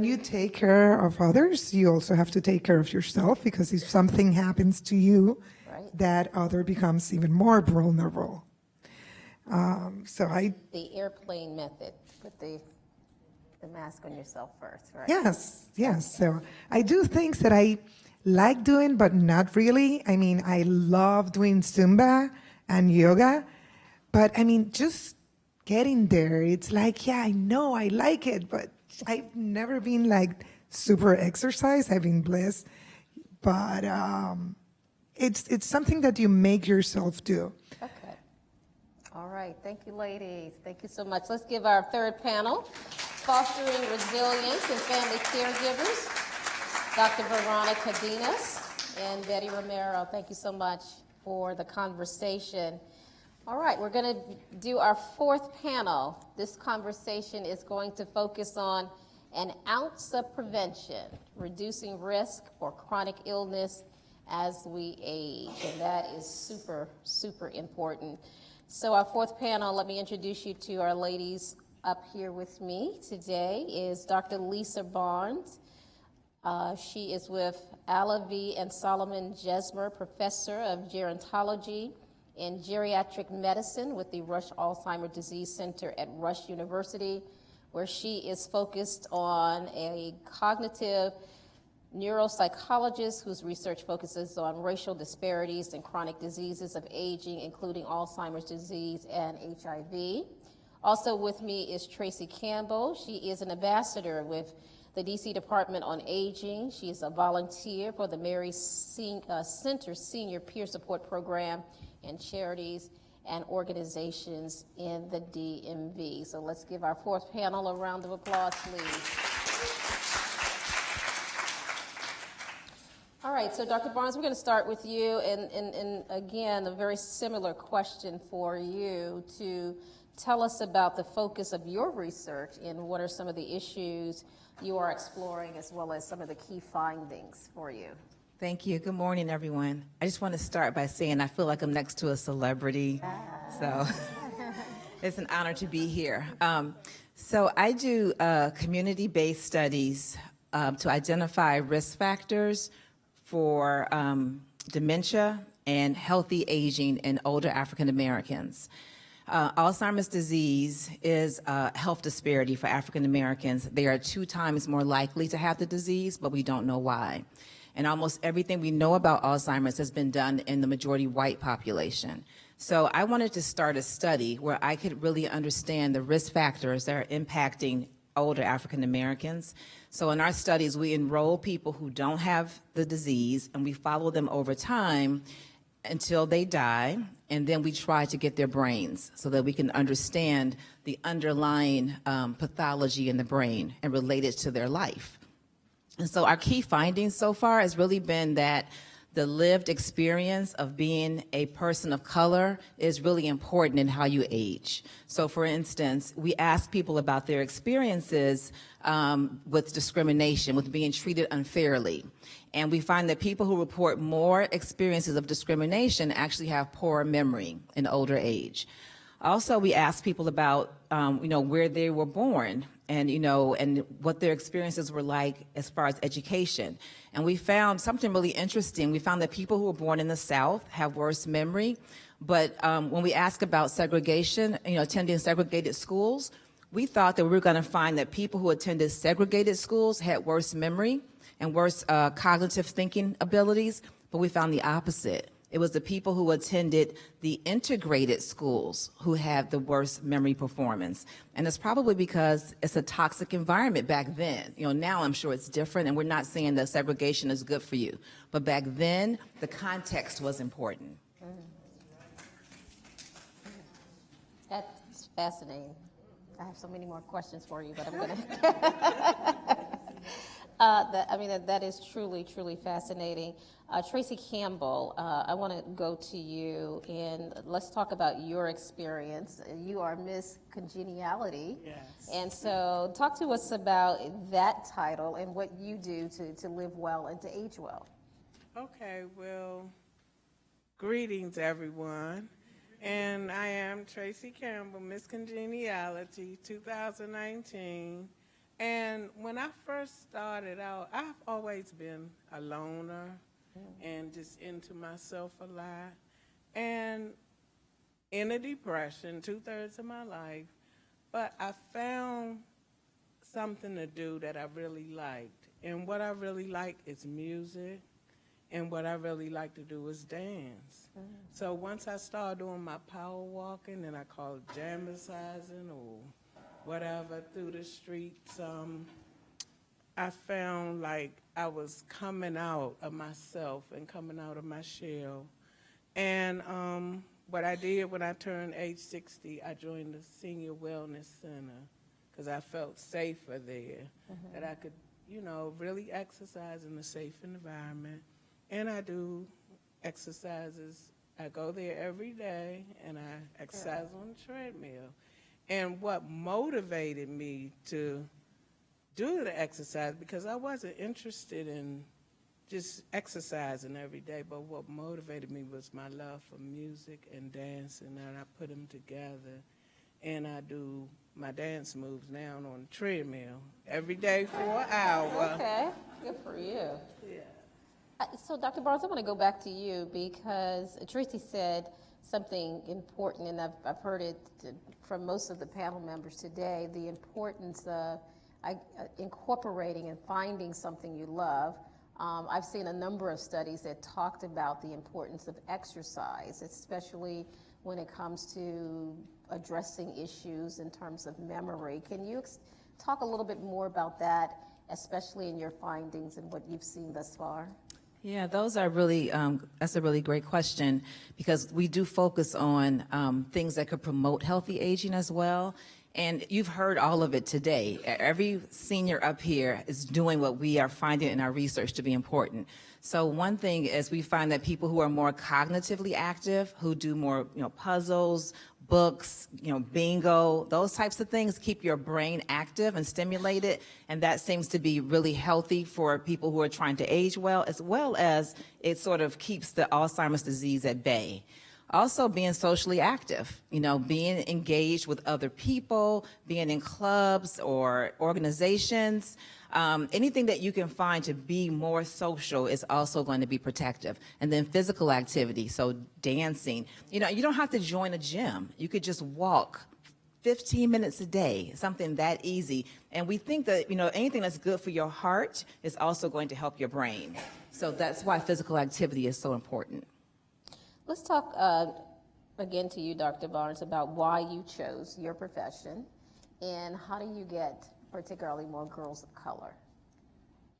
you take care of others, you also have to take care of yourself, because if something happens to you, Right. that other becomes even more vulnerable. The airplane method, put the mask on yourself first, right? Yes. So I do things that I like doing, but not really. I mean, I love doing Zumba and yoga, but I mean, just getting there, it's like, yeah, I know I like it, but I've never been like super exercise. I've been blessed, but it's something that you make yourself do. Okay. All right. Thank you, ladies. Thank you so much. Let's give our third panel, Fostering Resilience in Family Caregivers, Dr. Veronica Dinas and Betty Romero. Thank you so much for the conversation. All right, we're going to do our fourth panel. This conversation is going to focus on an ounce of prevention, reducing risk for chronic illness as we age, and that is super, super important. So our fourth panel, let me introduce you to our ladies up here with me today, is Dr. Lisa Barnes. She is with Ala V. and Solomon Jesmer, Professor of Gerontology and Geriatric Medicine with the Rush Alzheimer Disease Center at Rush University, where she is focused on a cognitive neuropsychologist whose research focuses on racial disparities in chronic diseases of aging, including Alzheimer's disease and HIV. Also with me is Tracy Campbell. She is an ambassador with the DC Department on Aging. She is a volunteer for the Mary Center Senior Peer Support Program and charities and organizations in the DMV. So let's give our fourth panel a round of applause, please. All right, so Dr. Barnes, we're going to start with you, and again, a very similar question for you to tell us about the focus of your research and what are some of the issues you are exploring, as well as some of the key findings for you. Thank you. Good morning, everyone. I just want to start by saying I feel like I'm next to a celebrity, so it's an honor to be here. So I do community-based studies to identify risk factors for dementia and healthy aging in older African Americans. Alzheimer's disease is a health disparity for African Americans. They are 2 times more likely to have the disease, but we don't know why. And almost everything we know about Alzheimer's has been done in the majority white population. So I wanted to start a study where I could really understand the risk factors that are impacting older African Americans. So in our studies, we enroll people who don't have the disease, and we follow them over time until they die, and then we try to get their brains so that we can understand the underlying pathology in the brain and relate it to their life. And so our key findings so far has really been that the lived experience of being a person of color is really important in how you age. So for instance, we ask people about their experiences with discrimination, with being treated unfairly. And we find that people who report more experiences of discrimination actually have poorer memory in older age. Also, we ask people about, where they were born and, and what their experiences were like as far as education. And we found something really interesting. We found that people who were born in the South have worse memory. But when we ask about segregation, attending segregated schools, we thought that we were going to find that people who attended segregated schools had worse memory and worse cognitive thinking abilities, but we found the opposite. It was the people who attended the integrated schools who had the worst memory performance. And it's probably because it's a toxic environment back then. Now I'm sure it's different, and we're not saying that segregation is good for you. But back then, the context was important. That's fascinating. I have so many more questions for you, but I'm going to... that is truly, truly fascinating. Tracy Campbell, I want to go to you, and let's talk about your experience. You are Miss Congeniality. Yes. And so talk to us about that title and what you do to live well and to age well. Okay, well, greetings, everyone. And I am Tracy Campbell, Miss Congeniality 2019. And when I first started out, I've always been a loner and just into myself a lot. And in a depression, 2/3 of my life. But I found something to do that I really liked. And what I really like is music. And what I really like to do is dance. So once I started doing my power walking, and I call it jammicizing or whatever through the streets, I found like I was coming out of myself and coming out of my shell. And what I did when I turned age 60, I joined the Senior Wellness Center because I felt safer there, that I could, really exercise in a safe environment. And I do exercises. I go there every day, and I exercise on the treadmill. And what motivated me to do the exercise, because I wasn't interested in just exercising every day, but what motivated me was my love for music and dancing, and I put them together. And I do my dance moves now on the treadmill every day for an hour. Okay, good for you. Yeah. So, Dr. Barnes, I want to go back to you because Tracy said something important, and I've heard it from most of the panel members today, the importance of incorporating and finding something you love. I've seen a number of studies that talked about the importance of exercise, especially when it comes to addressing issues in terms of memory. Can you talk a little bit more about that, especially in your findings and what you've seen thus far? Yeah, those are really, that's a really great question, because we do focus on things that could promote healthy aging as well. And you've heard all of it today. Every senior up here is doing what we are finding in our research to be important. So one thing is we find that people who are more cognitively active, who do more, puzzles, books, bingo, those types of things keep your brain active and stimulated, and that seems to be really healthy for people who are trying to age well as it sort of keeps the Alzheimer's disease at bay. Also being socially active, being engaged with other people, being in clubs or organizations. Anything that you can find to be more social is also going to be protective. And then physical activity, so dancing. You don't have to join a gym. You could just walk 15 minutes a day, something that easy. And we think that, anything that's good for your heart is also going to help your brain. So that's why physical activity is so important. Let's talk again to you, Dr. Barnes, about why you chose your profession and how do you get particularly more girls of color?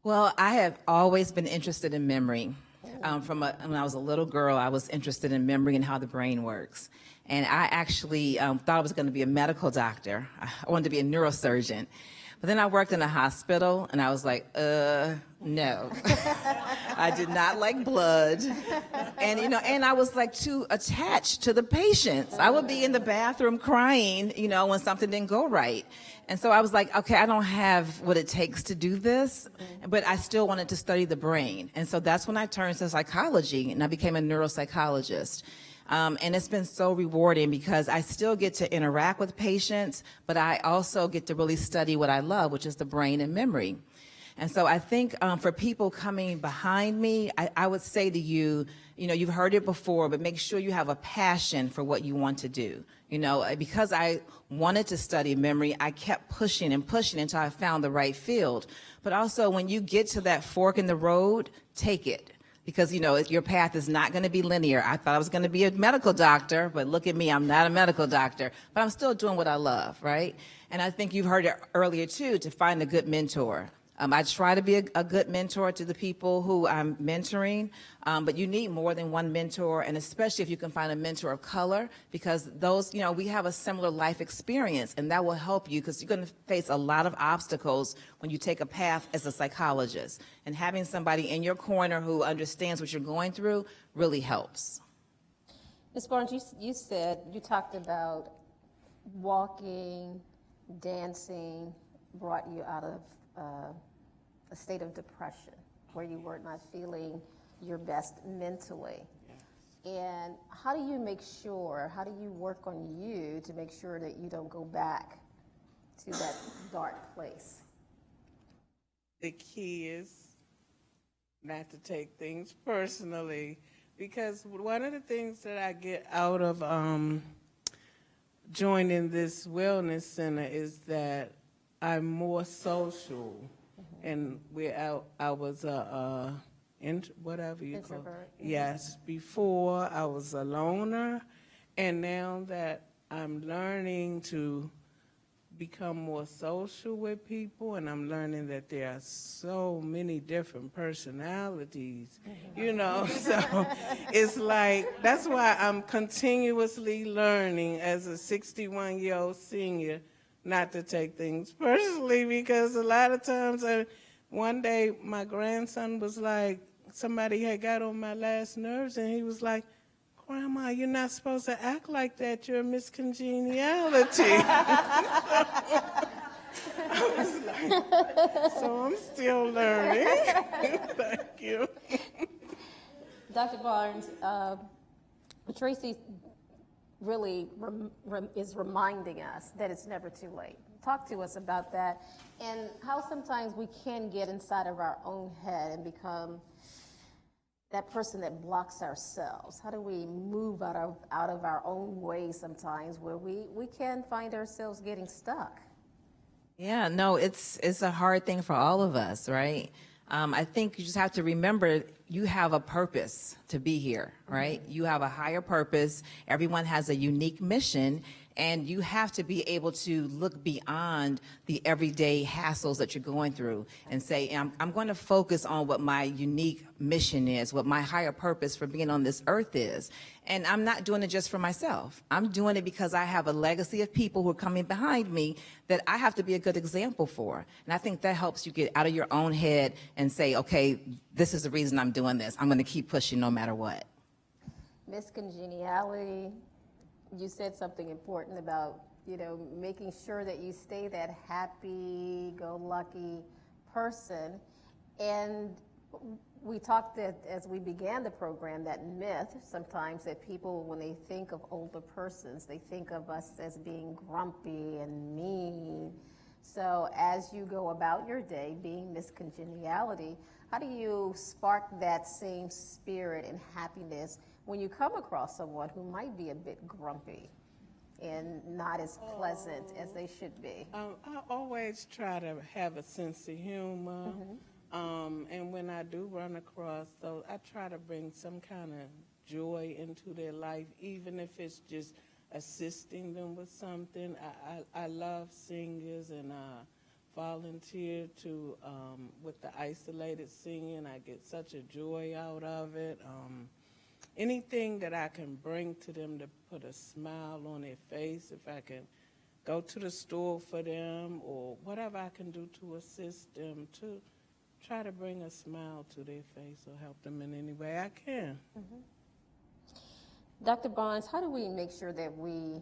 Well, I have always been interested in memory. When I was a little girl, I was interested in memory and how the brain works. And I actually thought I was going to be a medical doctor. I wanted to be a neurosurgeon. But then I worked in a hospital, and I was like, no. I did not like blood. And I was like too attached to the patients. I would be in the bathroom crying, when something didn't go right. And so I was like, okay, I don't have what it takes to do this, but I still wanted to study the brain. And so that's when I turned to psychology, and I became a neuropsychologist. And it's been so rewarding because I still get to interact with patients, but I also get to really study what I love, which is the brain and memory. And so I think for people coming behind me, I would say to you, you've heard it before, but make sure you have a passion for what you want to do. Because I wanted to study memory, I kept pushing and pushing until I found the right field. But also when you get to that fork in the road, take it. Because, your path is not going to be linear. I thought I was going to be a medical doctor, but look at me, I'm not a medical doctor. But I'm still doing what I love, right? And I think you've heard it earlier, too, to find a good mentor. I try to be a good mentor to the people who I'm mentoring, but you need more than one mentor, and especially if you can find a mentor of color, because those, we have a similar life experience, and that will help you because you're going to face a lot of obstacles when you take a path as a psychologist. And having somebody in your corner who understands what you're going through really helps. Ms. Barnes, you talked about walking, dancing, brought you out of a state of depression where you were not feeling your best mentally. And how do you work on you to make sure that you don't go back to that dark place? The key is not to take things personally, because one of the things that I get out of joining this wellness center is that I'm more social. And I was whatever you call it. Yes, before I was a loner, and now that I'm learning to become more social with people, and I'm learning that there are so many different personalities, so it's like, that's why I'm continuously learning as a 61-year-old senior not to take things personally, because a lot of times, one day my grandson was like, somebody had got on my last nerves, and he was like, Grandma, you're not supposed to act like that. You're a miscongeniality. I was like, so I'm still learning. Thank you. Dr. Barnes, Tracy really is reminding us that it's never too late. Talk to us about that and how sometimes we can get inside of our own head and become that person that blocks ourselves. How do we move out of our own way sometimes where we can find ourselves getting stuck? Yeah, no, it's a hard thing for all of us, right? I think you just have to remember you have a purpose to be here, right? You have a higher purpose. Everyone has a unique mission, and you have to be able to look beyond the everyday hassles that you're going through and say, I'm going to focus on what my unique mission is, what my higher purpose for being on this earth is. And I'm not doing it just for myself. I'm doing it because I have a legacy of people who are coming behind me that I have to be a good example for. And I think that helps you get out of your own head and say, okay, this is the reason I'm doing this. I'm going to keep pushing no matter what. Miscongeniality. You said something important about, making sure that you stay that happy-go-lucky person. And We talked that as we began the program, that myth sometimes that people, when they think of older persons, they think of us as being grumpy and mean. So as you go about your day, being Miss Congeniality, how do you spark that same spirit and happiness when you come across someone who might be a bit grumpy and not as pleasant as they should be? I always try to have a sense of humor. And when I do run across those, I try to bring some kind of joy into their life, even if it's just assisting them with something. I love singers, and I volunteer to with the isolated singing. I get such a joy out of it. Anything that I can bring to them to put a smile on their face, if I can go to the store for them or whatever I can do to assist them, to try to bring a smile to their face or help them in any way I can. Dr. Barnes, how do we make sure that we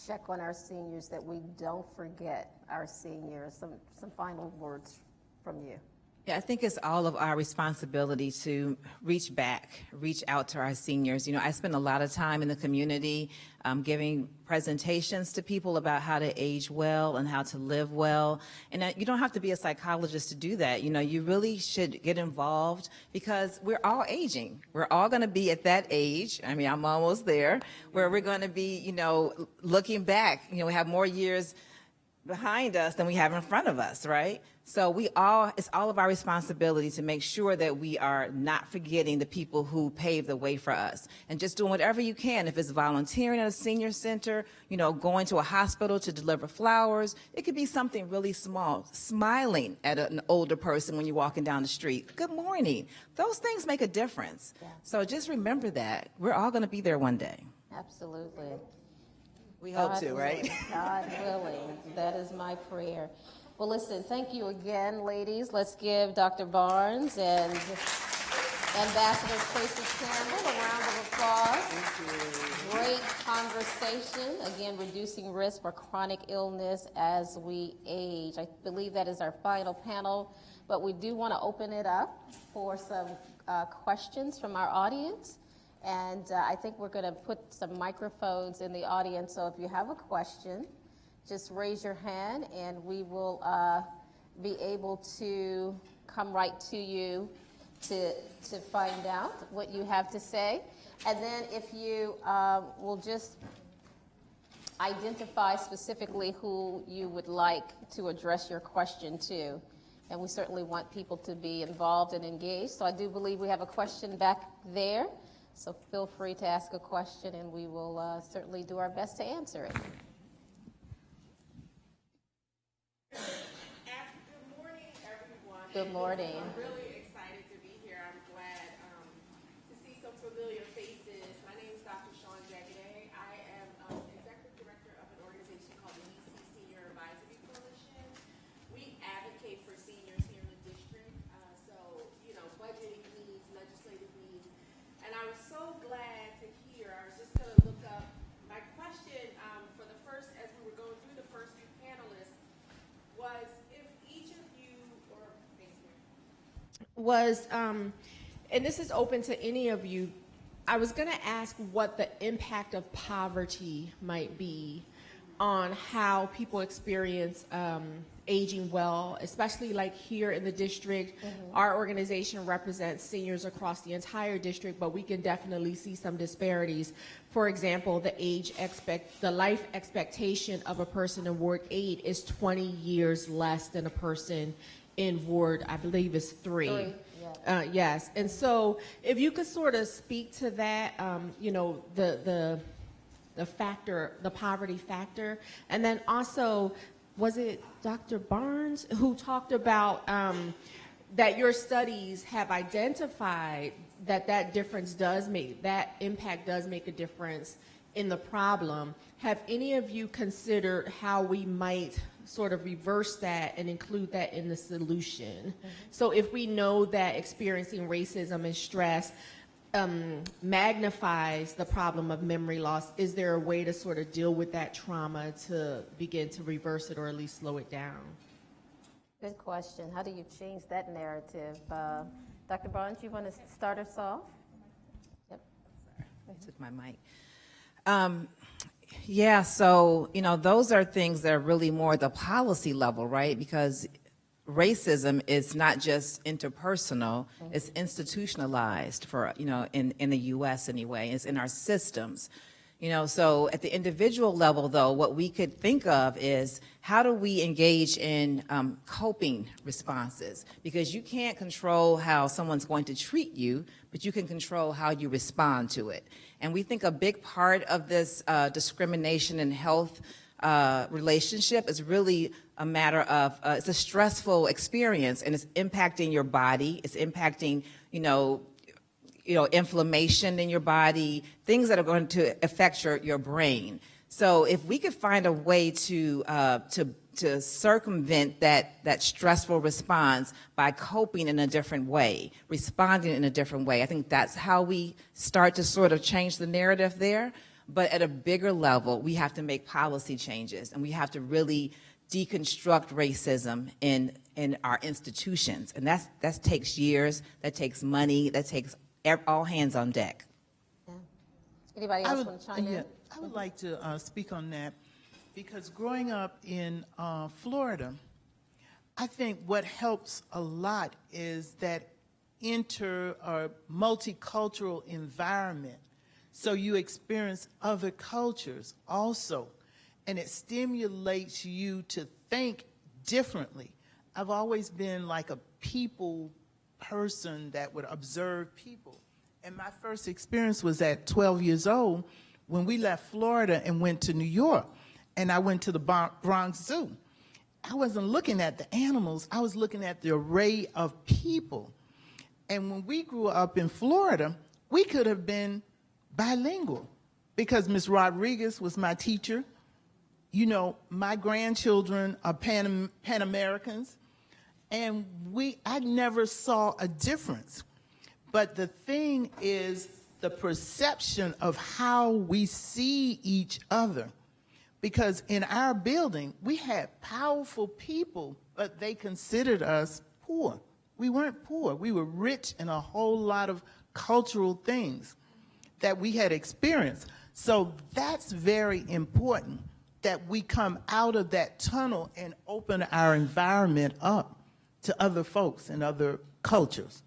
check on our seniors, that we don't forget our seniors? Some final words from you. Yeah, I think it's all of our responsibility to reach out to our seniors. You know, I spend a lot of time in the community giving presentations to people about how to age well and how to live well. And you don't have to be a psychologist to do that. You know, you really should get involved because we're all aging. We're all going to be at that age. I mean, I'm almost there, where we're going to be, you know, looking back. You know, we have more years behind us than we have in front of us, right? So it's all of our responsibility to make sure that we are not forgetting the people who paved the way for us, and just doing whatever you can. If it's volunteering at a senior center, you know, going to a hospital to deliver flowers, it could be something really small, smiling at an older person when you're walking down the street. Good morning. Those things make a difference. Yeah. So just remember that. We're all going to be there one day. Absolutely. We hope to, right? Willing. God willing. That is my prayer. Well, listen, thank you again, ladies. Let's give Dr. Barnes and Ambassador Tracy Campbell a round of applause. Thank you. Great conversation. Again, reducing risk for chronic illness as we age. I believe that is our final panel, but we do want to open it up for some questions from our audience. And I think we're going to put some microphones in the audience, so if you have a question, just raise your hand and we will be able to come right to you to find out what you have to say. And then if you will just identify specifically who you would like to address your question to. And we certainly want people to be involved and engaged. So I do believe we have a question back there. So feel free to ask a question and we will certainly do our best to answer it. Good morning, everyone. Good morning. I'm really excited to be here. I'm glad to see some familiar faces. My name is Dr. Shawn Jagaday. I am executive director of an organization called the DC Senior Advisory Coalition. We advocate for seniors here in the district. So, you know, budgeting needs, legislative needs. And I was so glad to hear, I was just going to look up my question for the first, as we were going through the first few panelists, was if each of you, or was, and this is open to any of you, I was going to ask what the impact of poverty might be on how people experience aging well, especially like here in the district. Our organization represents seniors across the entire district, but we can definitely see some disparities. For example, the life expectation of a person in Ward 8 is 20 years less than a person in Ward, I believe, is 3. Yes, and so if you could sort of speak to that, you know, the factor, the poverty factor, and then also, was it Dr. Barnes who talked about that your studies have identified that difference does make, that impact does make a difference in the problem. Have any of you considered how we might sort of reverse that and include that in the solution? So if we know that experiencing racism and stress magnifies the problem of memory loss, is there a way to sort of deal with that trauma to begin to reverse it or at least slow it down? Good question. How do you change that narrative? Dr. Barnes, you want to start us off? Yep. I took my mic. Yeah, so, those are things that are really more the policy level, right? Because racism is not just interpersonal, it's institutionalized for, in the U.S. anyway, it's in our systems. So at the individual level, though, what we could think of is how do we engage in coping responses? Because you can't control how someone's going to treat you, but you can control how you respond to it. And we think a big part of this discrimination in health relationship is really a matter of, it's a stressful experience, and it's impacting your body, it's impacting, inflammation in your body, things that are going to affect your brain. So if we could find a way to circumvent that stressful response by coping in a different way, responding in a different way, I think that's how we start to sort of change the narrative there. But at a bigger level, we have to make policy changes, and we have to really deconstruct racism in our institutions. And that takes years, that takes money, that takes all hands on deck. Yeah. Anybody else want to chime in? I would like to speak on that, because growing up in Florida, I think what helps a lot is that multicultural environment. So you experience other cultures also, and it stimulates you to think differently. I've always been like a people person that would observe people. And my first experience was at 12 years old when we left Florida and went to New York. And I went to the Bronx Zoo. I wasn't looking at the animals, I was looking at the array of people. And when we grew up in Florida, we could have been bilingual because Ms. Rodriguez was my teacher. My grandchildren are Pan Americans. And I never saw a difference. But the thing is the perception of how we see each other. Because in our building, we had powerful people, but they considered us poor. We weren't poor. We were rich in a whole lot of cultural things that we had experienced. So that's very important, that we come out of that tunnel and open our environment up to other folks and other cultures.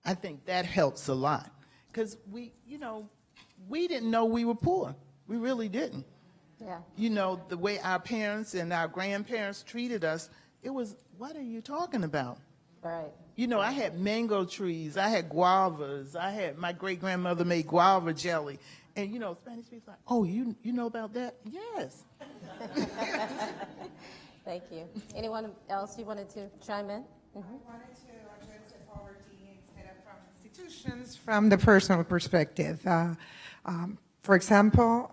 I think that helps a lot, because we didn't know we were poor. We really didn't. Yeah. The way our parents and our grandparents treated us, it was, what are you talking about? Right. I had mango trees, I had guavas, my great-grandmother made guava jelly. And, Spanish people are like, oh, you know about that? Yes. Thank you. Anyone else you wanted to chime in? I wanted to address the poverty instead of from institutions, from the personal perspective. For example,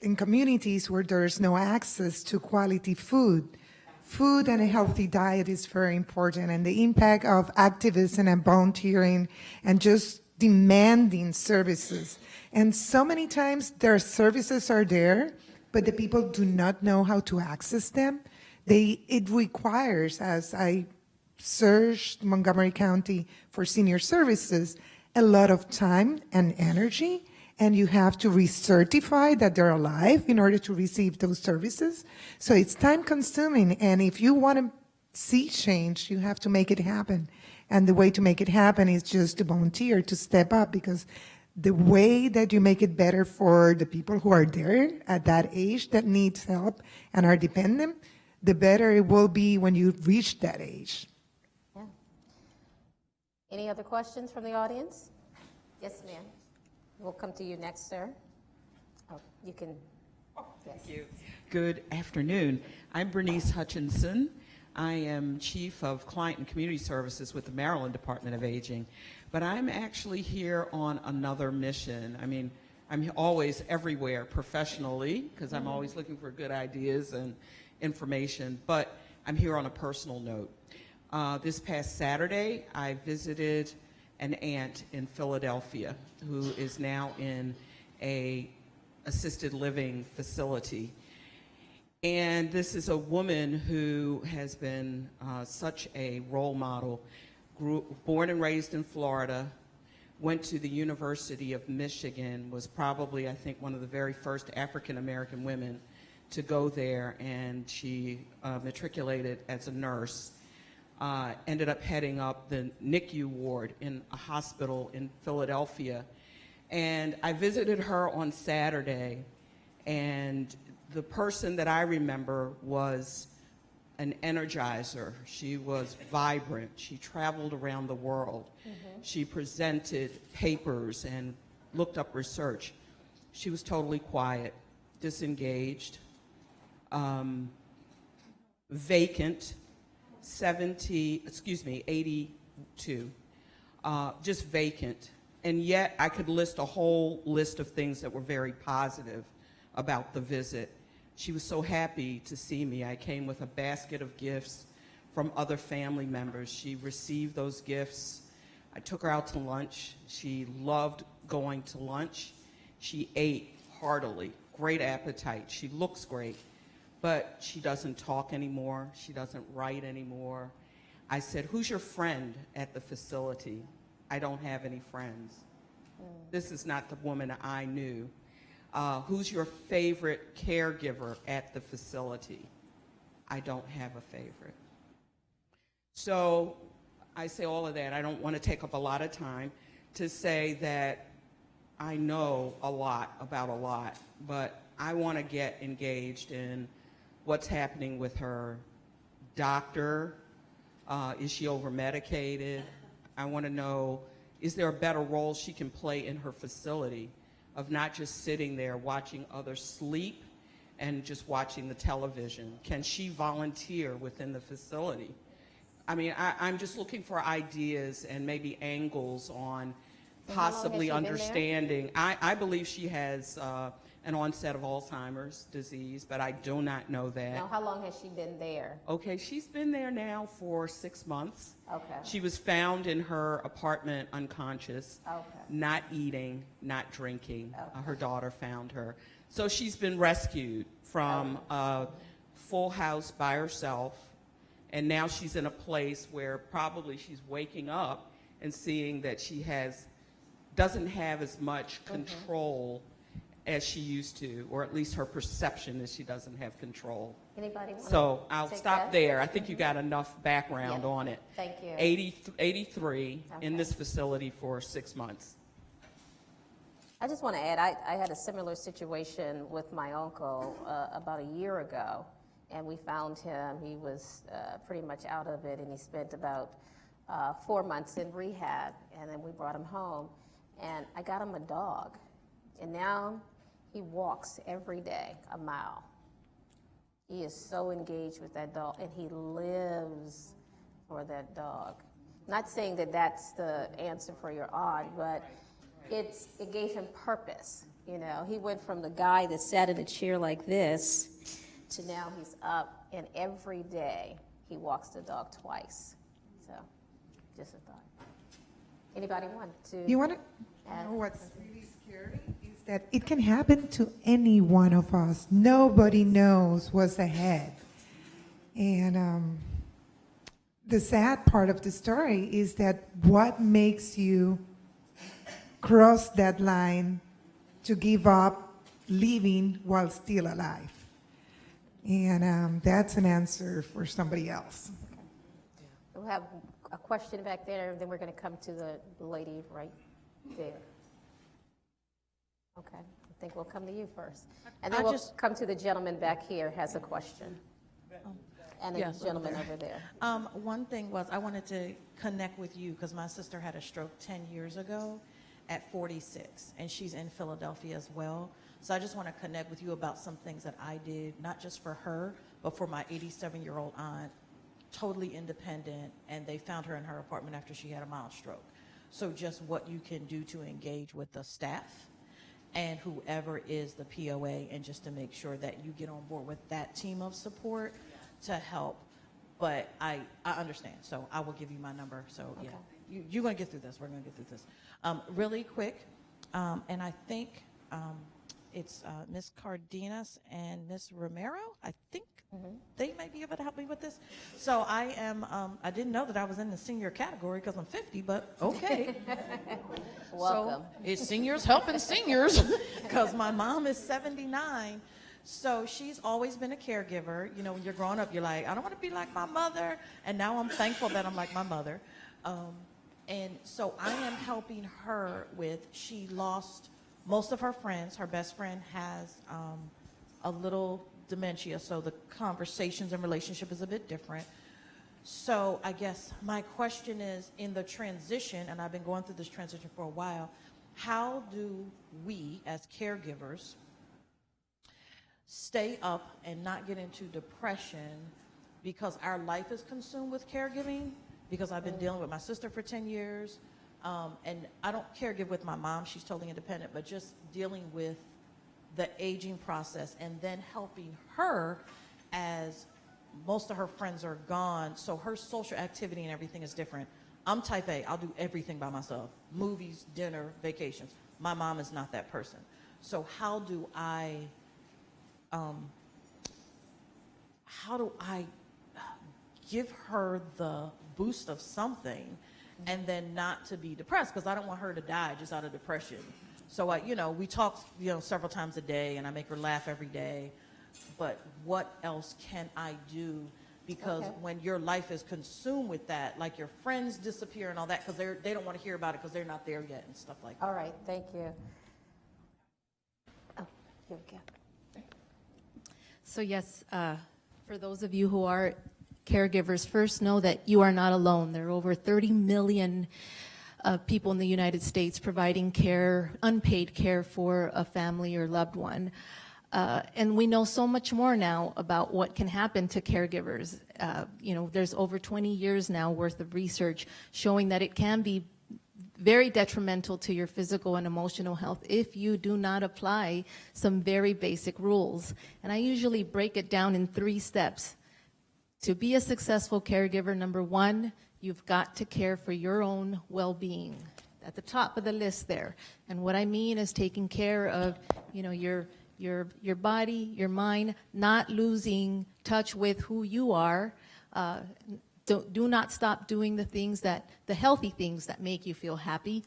in communities where there's no access to quality food and a healthy diet is very important, and the impact of activism and volunteering and just demanding services. And so many times their services are there, but the people do not know how to access them. It requires, as I searched Montgomery County for senior services, a lot of time and energy, and you have to recertify that they're alive in order to receive those services. So it's time consuming, and if you want to see change, you have to make it happen. And the way to make it happen is just to volunteer, to step up, because the way that you make it better for the people who are there at that age that needs help and are dependent, the better it will be when you reach that age. Yeah. Any other questions from the audience? Yes, ma'am. We'll come to you next, sir. Oh, you can. Yes. Thank you. Good afternoon. I'm Bernice Hutchinson. I am Chief of Client and Community Services with the Maryland Department of Aging, but I'm actually here on another mission. I mean, I'm always everywhere professionally because I'm always looking for good ideas and information, but I'm here on a personal note. This past Saturday, I visited an aunt in Philadelphia who is now in a assisted living facility. And this is a woman who has been such a role model born and raised in Florida, went to the University of Michigan, was probably, I think, one of the very first African-American women to go there, and she matriculated as a nurse. Ended up heading up the NICU ward in a hospital in Philadelphia. And I visited her on Saturday, and the person that I remember was an energizer. She was vibrant. She traveled around the world. She presented papers and looked up research. She was totally quiet, disengaged, vacant, 82, just vacant. And yet I could list a whole list of things that were very positive about the visit. She was so happy to see me. I came with a basket of gifts from other family members. She received those gifts. I took her out to lunch. She loved going to lunch. She ate heartily, great appetite. She looks great, but she doesn't talk anymore. She doesn't write anymore. I said, "Who's your friend at the facility?" "I don't have any friends." This is not the woman I knew. "Who's your favorite caregiver at the facility?" "I don't have a favorite." So I say all of that. I don't want to take up a lot of time to say that I know a lot about a lot, but I want to get engaged in what's happening with her doctor. Is she over-medicated? I want to know, is there a better role she can play in her facility of not just sitting there watching others sleep and just watching the television? Can she volunteer within the facility? I mean, I'm just looking for ideas and maybe angles on possibly understanding. I believe she has an onset of Alzheimer's disease, but I do not know that. Now, how long has she been there? Okay, she's been there now for 6 months. Okay. She was found in her apartment unconscious, Okay. not eating, not drinking. Okay. Her daughter found her. So she's been rescued from a full house by herself, and now she's in a place where probably she's waking up and seeing that she doesn't have as much control as she used to, or at least her perception is she doesn't have control. Anybody want So to I'll take stop that? there. I think you got enough background on it. Thank you. 83 in this facility for 6 months. I just want to add, I had a similar situation with my uncle about a year ago, and we found him. He was pretty much out of it, and he spent about 4 months in rehab, and then we brought him home, and I got him a dog, and now he walks every day a mile. He is so engaged with that dog, and he lives for that dog. Not saying that that's the answer for your aunt, but it gave him purpose. You know, he went from the guy that sat in a chair like this to now he's up, and every day he walks the dog twice. So, just a thought. Anybody want to? You want to add? know what's really scary is that it can happen to any one of us. Nobody knows what's ahead. And the sad part of the story is that what makes you cross that line to give up living while still alive? And that's an answer for somebody else. We'll have a question back there, and then we're going to come to the lady right there. Okay, I think we'll come to you first. And then we'll come to the gentleman back here has a question. And the gentleman over there. One thing was I wanted to connect with you because my sister had a stroke 10 years ago at 46, and she's in Philadelphia as well. So I just want to connect with you about some things that I did, not just for her, but for my 87-year-old aunt, totally independent, and they found her in her apartment after she had a mild stroke. So just what you can do to engage with the staff and whoever is the POA, and just to make sure that you get on board with that team of support to help. But I understand, so I will give you my number. So yeah, you're going to get through this. We're going to get through this. Really quick, and I think it's Ms. Cardenas and Ms. Romero. I think They may be able to help me with this. So I am, I didn't know that I was in the senior category because I'm 50, but okay. Welcome. So it's seniors helping seniors because my mom is 79. So she's always been a caregiver. You know, when you're growing up, you're like, I don't want to be like my mother. And now I'm thankful that I'm like my mother. And so I am helping her with, she lost most of her friends. Her best friend has a little dementia, so the conversations and relationship is a bit different. So I guess my question is, in the transition, and I've been going through this transition for a while, how do we as caregivers stay up and not get into depression because our life is consumed with caregiving? Because I've been dealing with my sister for 10 years, and I don't caregive with my mom, she's totally independent, but just dealing with the aging process and then helping her as most of her friends are gone, so her social activity and everything is different. I'm type A, I'll do everything by myself, movies, dinner, vacations. My mom is not that person. So how do I give her the boost of something and then not to be depressed, because I don't want her to die just out of depression. So we talk, several times a day, and I make her laugh every day. But what else can I do? Because when your life is consumed with that, like your friends disappear and all that, because they don't want to hear about it because they're not there yet and stuff like that. All right, thank you. Oh, here we go. So yes, for those of you who are caregivers, first know that you are not alone. There are over 30 million people in the United States providing care, unpaid care for a family or loved one. And we know so much more now about what can happen to caregivers. There's over 20 years now worth of research showing that it can be very detrimental to your physical and emotional health if you do not apply some very basic rules. And I usually break it down in 3 steps. To be a successful caregiver, number 1, you've got to care for your own well-being. At the top of the list there. And what I mean is taking care of, your body, your mind, not losing touch with who you are. Do not stop doing the healthy things that make you feel happy,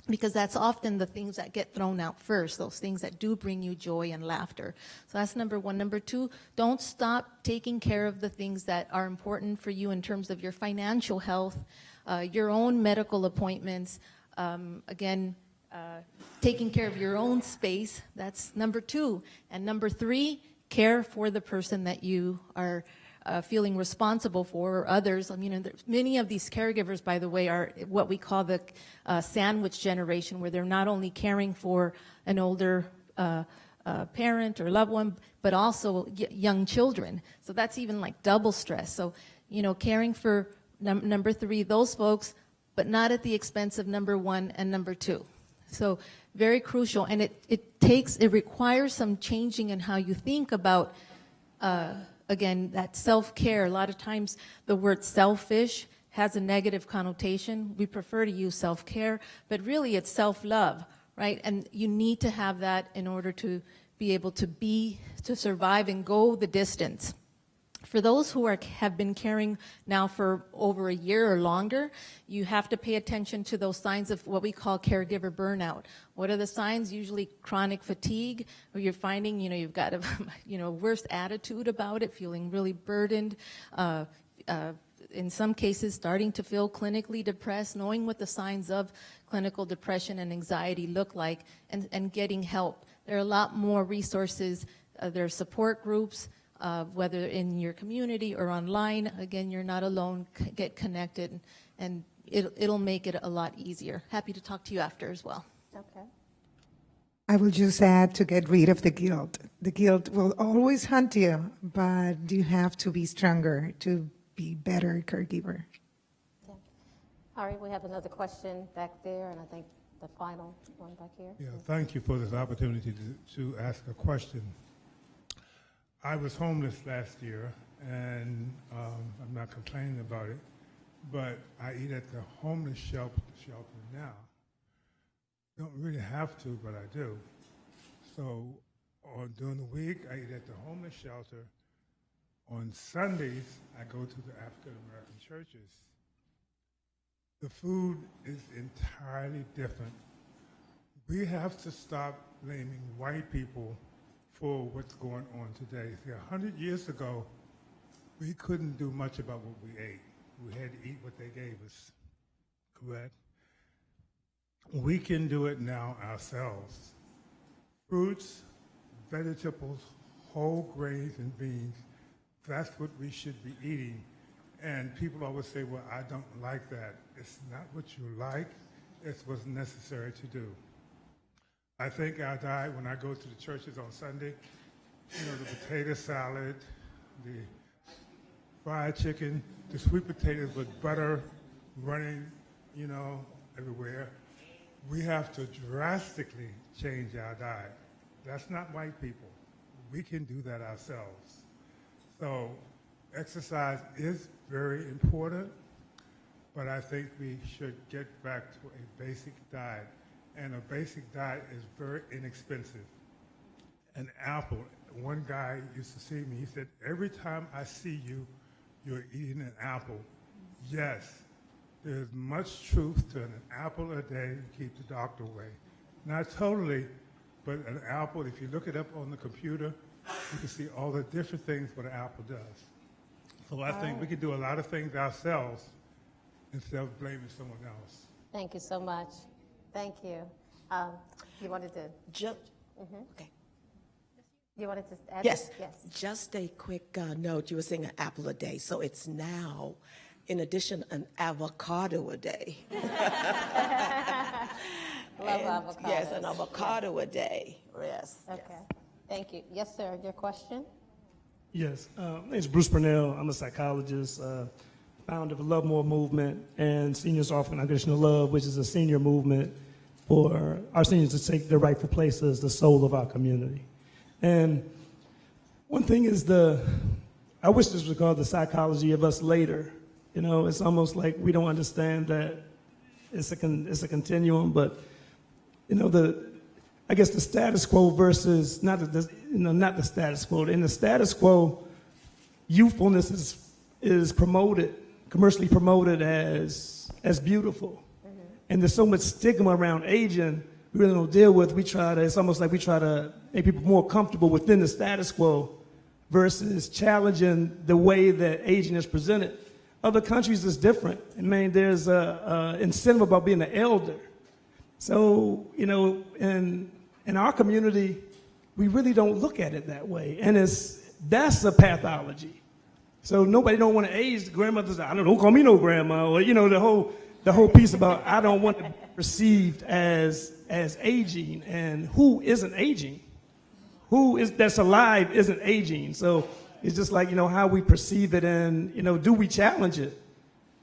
because that's often the things that get thrown out first, those things that do bring you joy and laughter. So that's number 1. Number 2, don't stop taking care of the things that are important for you in terms of your financial health, your own medical appointments, taking care of your own space. That's number 2. And number 3, care for the person that you are feeling responsible for, or others. Many of these caregivers, by the way, are what we call the sandwich generation, where they're not only caring for an older parent or loved one, but also young children. So that's even like double stress. So, caring for number 3, those folks, but not at the expense of number 1 and number 2. So very crucial, and it requires some changing in how you think about again, that self-care. A lot of times the word selfish has a negative connotation. We prefer to use self-care, but really it's self-love, right? And you need to have that in order to be able to survive and go the distance. For those who have been caring now for over a year or longer, you have to pay attention to those signs of what we call caregiver burnout. What are the signs? Usually chronic fatigue, where you're finding, you've got a, worse attitude about it, feeling really burdened. In some cases, starting to feel clinically depressed, knowing what the signs of clinical depression and anxiety look like, and getting help. There are a lot more resources. There are support groups. Whether in your community or online. Again, you're not alone. Get connected, and it'll make it a lot easier. Happy to talk to you after as well. Okay. I will just add, to get rid of the guilt. The guilt will always hunt you, but you have to be stronger to be better caregiver. Yeah. All right, we have another question back there, and I think the final one back here. Yeah, thank you for this opportunity to ask a question. I was homeless last year, and I'm not complaining about it, but I eat at the homeless shelter now. Don't really have to, but I do. So during the week, I eat at the homeless shelter, On Sundays, I go to the African American churches. The food is entirely different. We have to stop blaming white people for what's going on today. See, 100 years ago, we couldn't do much about what we ate. We had to eat what they gave us, correct? We can do it now ourselves. Fruits, vegetables, whole grains and beans, that's what we should be eating. And people always say, well, I don't like that. It's not what you like, it's what's necessary to do. I think our diet, when I go to the churches on Sunday, you know, the potato salad, the fried chicken, the sweet potatoes with butter running, you know, everywhere. We have to drastically change our diet. That's not white people. We can do that ourselves. So exercise is very important, but I think we should get back to a basic diet. And a basic diet is very inexpensive. An apple, one guy used to see me, he said, every time I see you, you're eating an apple. Yes, there's much truth to an apple a day to keep the doctor away. Not totally, but an apple, if you look it up on the computer, you can see all the different things what an apple does. So I think we can do a lot of things ourselves instead of blaming someone else. Thank you so much. Thank you. You wanted to? Okay. You wanted to add? Yes. Yes. Just a quick note. You were saying an apple a day, so it's now, in addition, an avocado a day. Love avocados. Yes, an avocado a day. Yes. Okay. Yes. Thank you. Yes, sir. Your question? Yes. My name is Bruce Purnell. I'm a psychologist, founder of the Love More movement and Seniors Offering Unconditional Love, which is a senior movement for our seniors to take their rightful place as the soul of our community. And one thing is I wish this was called the psychology of us later. You know, it's almost like we don't understand that it's a continuum, but you know, I guess the status quo versus not the status quo. In the status quo, youthfulness is promoted, commercially promoted as beautiful. And there's so much stigma around aging we really don't deal with. It's almost like we try to make people more comfortable within the status quo versus challenging the way that aging is presented. Other countries is different. I mean, there's a incentive about being an elder. So, you know, in our community, we really don't look at it that way. And that's a pathology. So nobody don't want to age. The grandmother's like, don't call me no grandma. Or, you know, the whole piece about I don't want to be perceived as aging, and who isn't aging? That's alive isn't aging. So it's just like, you know, how we perceive it, and, you know, do we challenge it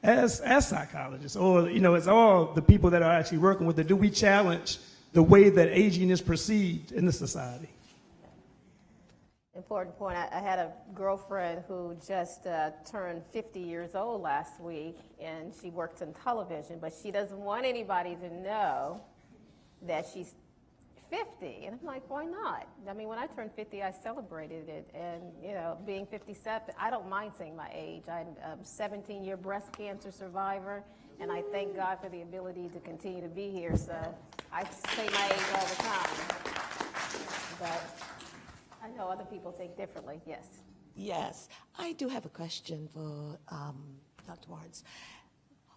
as psychologists, or, you know, as all the people that are actually working with it, do we challenge the way that aging is perceived in the society? Important point. I had a girlfriend who just turned 50 years old last week, and she works in television, but she doesn't want anybody to know that she's 50. And I'm like, why not? I mean, when I turned 50, I celebrated it. And, you know, being 57, I don't mind saying my age. I'm a 17-year breast cancer survivor, and I thank God for the ability to continue to be here. So I say my age all the time. But I know other people think differently. Yes. Yes. I do have a question for Dr. Barnes.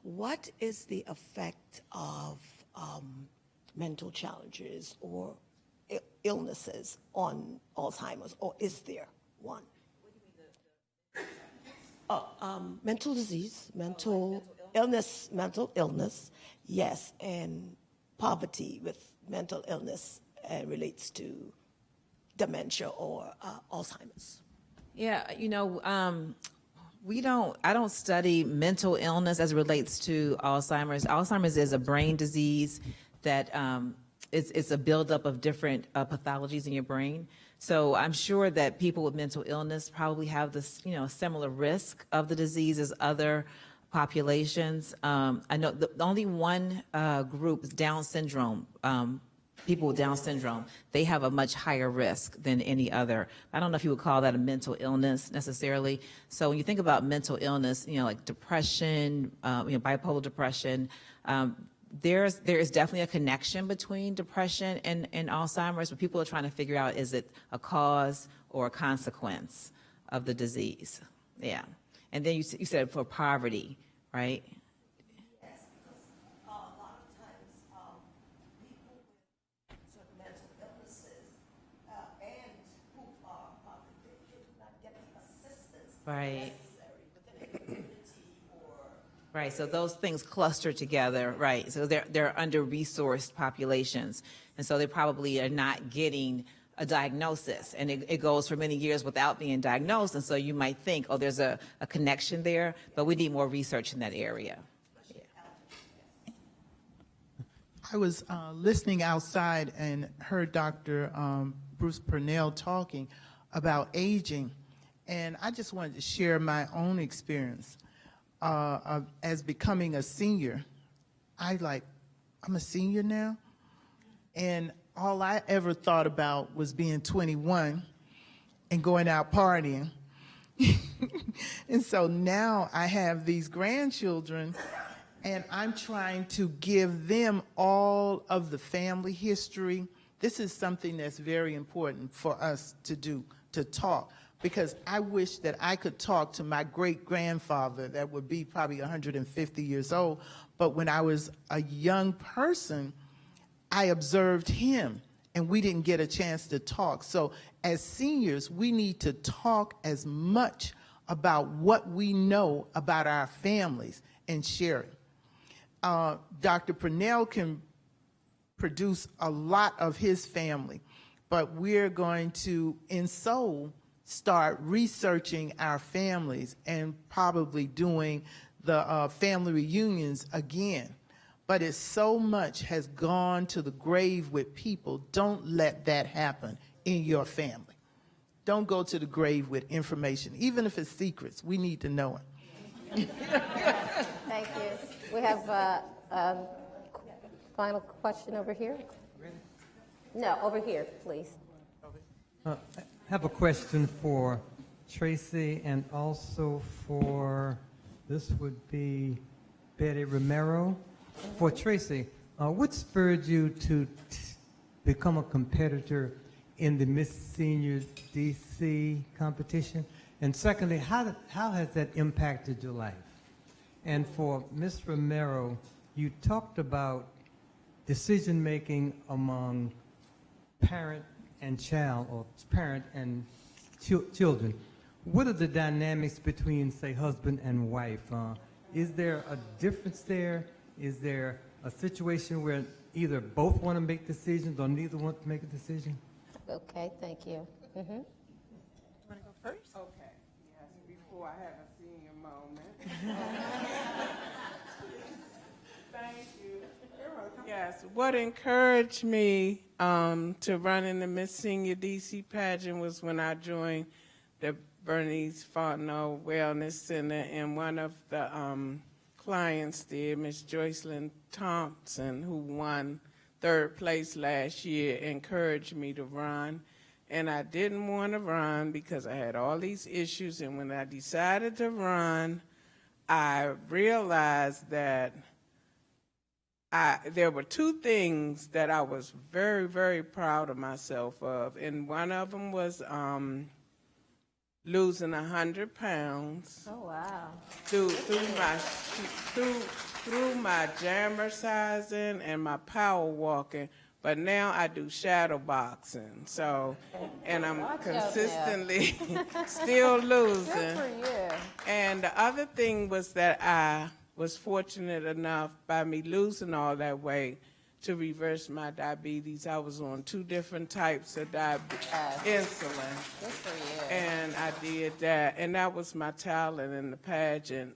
What is the effect of mental challenges or illnesses on Alzheimer's, or is there one? Mental disease, mental illness, yes, and poverty with mental illness relates to dementia or Alzheimer's. Yeah, you know, I don't study mental illness as it relates to Alzheimer's. Alzheimer's is a brain disease that it's a buildup of different pathologies in your brain. So I'm sure that people with mental illness probably have this, you know, similar risk of the disease as other populations. I know the only one group is Down syndrome people with Down syndrome, they have a much higher risk than any other. I don't know if you would call that a mental illness necessarily. So when you think about mental illness, like depression, bipolar depression, there is definitely a connection between depression and Alzheimer's, but people are trying to figure out, is it a cause or a consequence of the disease? Yeah. And then you said for poverty, right? Right. Right, so those things cluster together, right? So they're under-resourced populations, and so they probably are not getting a diagnosis, and it goes for many years without being diagnosed, and so you might think, oh, there's a connection there, but we need more research in that area. I was listening outside and heard Dr. Bruce Purnell talking about aging, and I just wanted to share my own experience as becoming a senior. I'm a senior now, and all I ever thought about was being 21 and going out partying. And so now I have these grandchildren, and I'm trying to give them all of the family history. This is something that's very important for us to do, to talk, because I wish that I could talk to my great-grandfather that would be probably 150 years old, but when I was a young person, I observed him, and we didn't get a chance to talk. So as seniors, we need to talk as much about what we know about our families and share it. Dr. Purnell can produce a lot of his family, but we're going to, in Seoul, start researching our families and probably doing the family reunions again. But it's so much has gone to the grave with people. Don't let that happen in your family. Don't go to the grave with information, even if it's secrets. We need to know it. Thank you. We have a final question over here. No, over here, please. I have a question for Tracy and also for, this would be Betty Romero. For Tracy, what spurred you to become a competitor in the Miss Senior DC competition? And secondly, how has that impacted your life? And for Ms. Romero, you talked about decision-making among parent and child, or parent and children. What are the dynamics between, say, husband and wife? Is there a difference there? Is there a situation where either both want to make decisions or neither want to make a decision? Okay, thank you. Want to go first? Okay. Yes, before I have a senior moment. Thank you. Yes, what encouraged me to run in the Miss Senior DC pageant was when I joined the Bernice Fontenot Wellness Center, and one of the clients there, Miss Joycelyn Thompson, who won 3rd place last year, encouraged me to run. And I didn't want to run because I had all these issues, and when I decided to run, I realized that there were 2 things that I was very, very proud of myself of, and one of them was losing 100 pounds. Oh, wow. Through my jammersizing and my power walking, but now I do shadow boxing. So, and I'm consistently still losing. Good for you. And the other thing was that I was fortunate enough, by me losing all that weight, to reverse my diabetes. I was on 2 different types of insulin. Good for you. And I did that, and that was my talent in the pageant.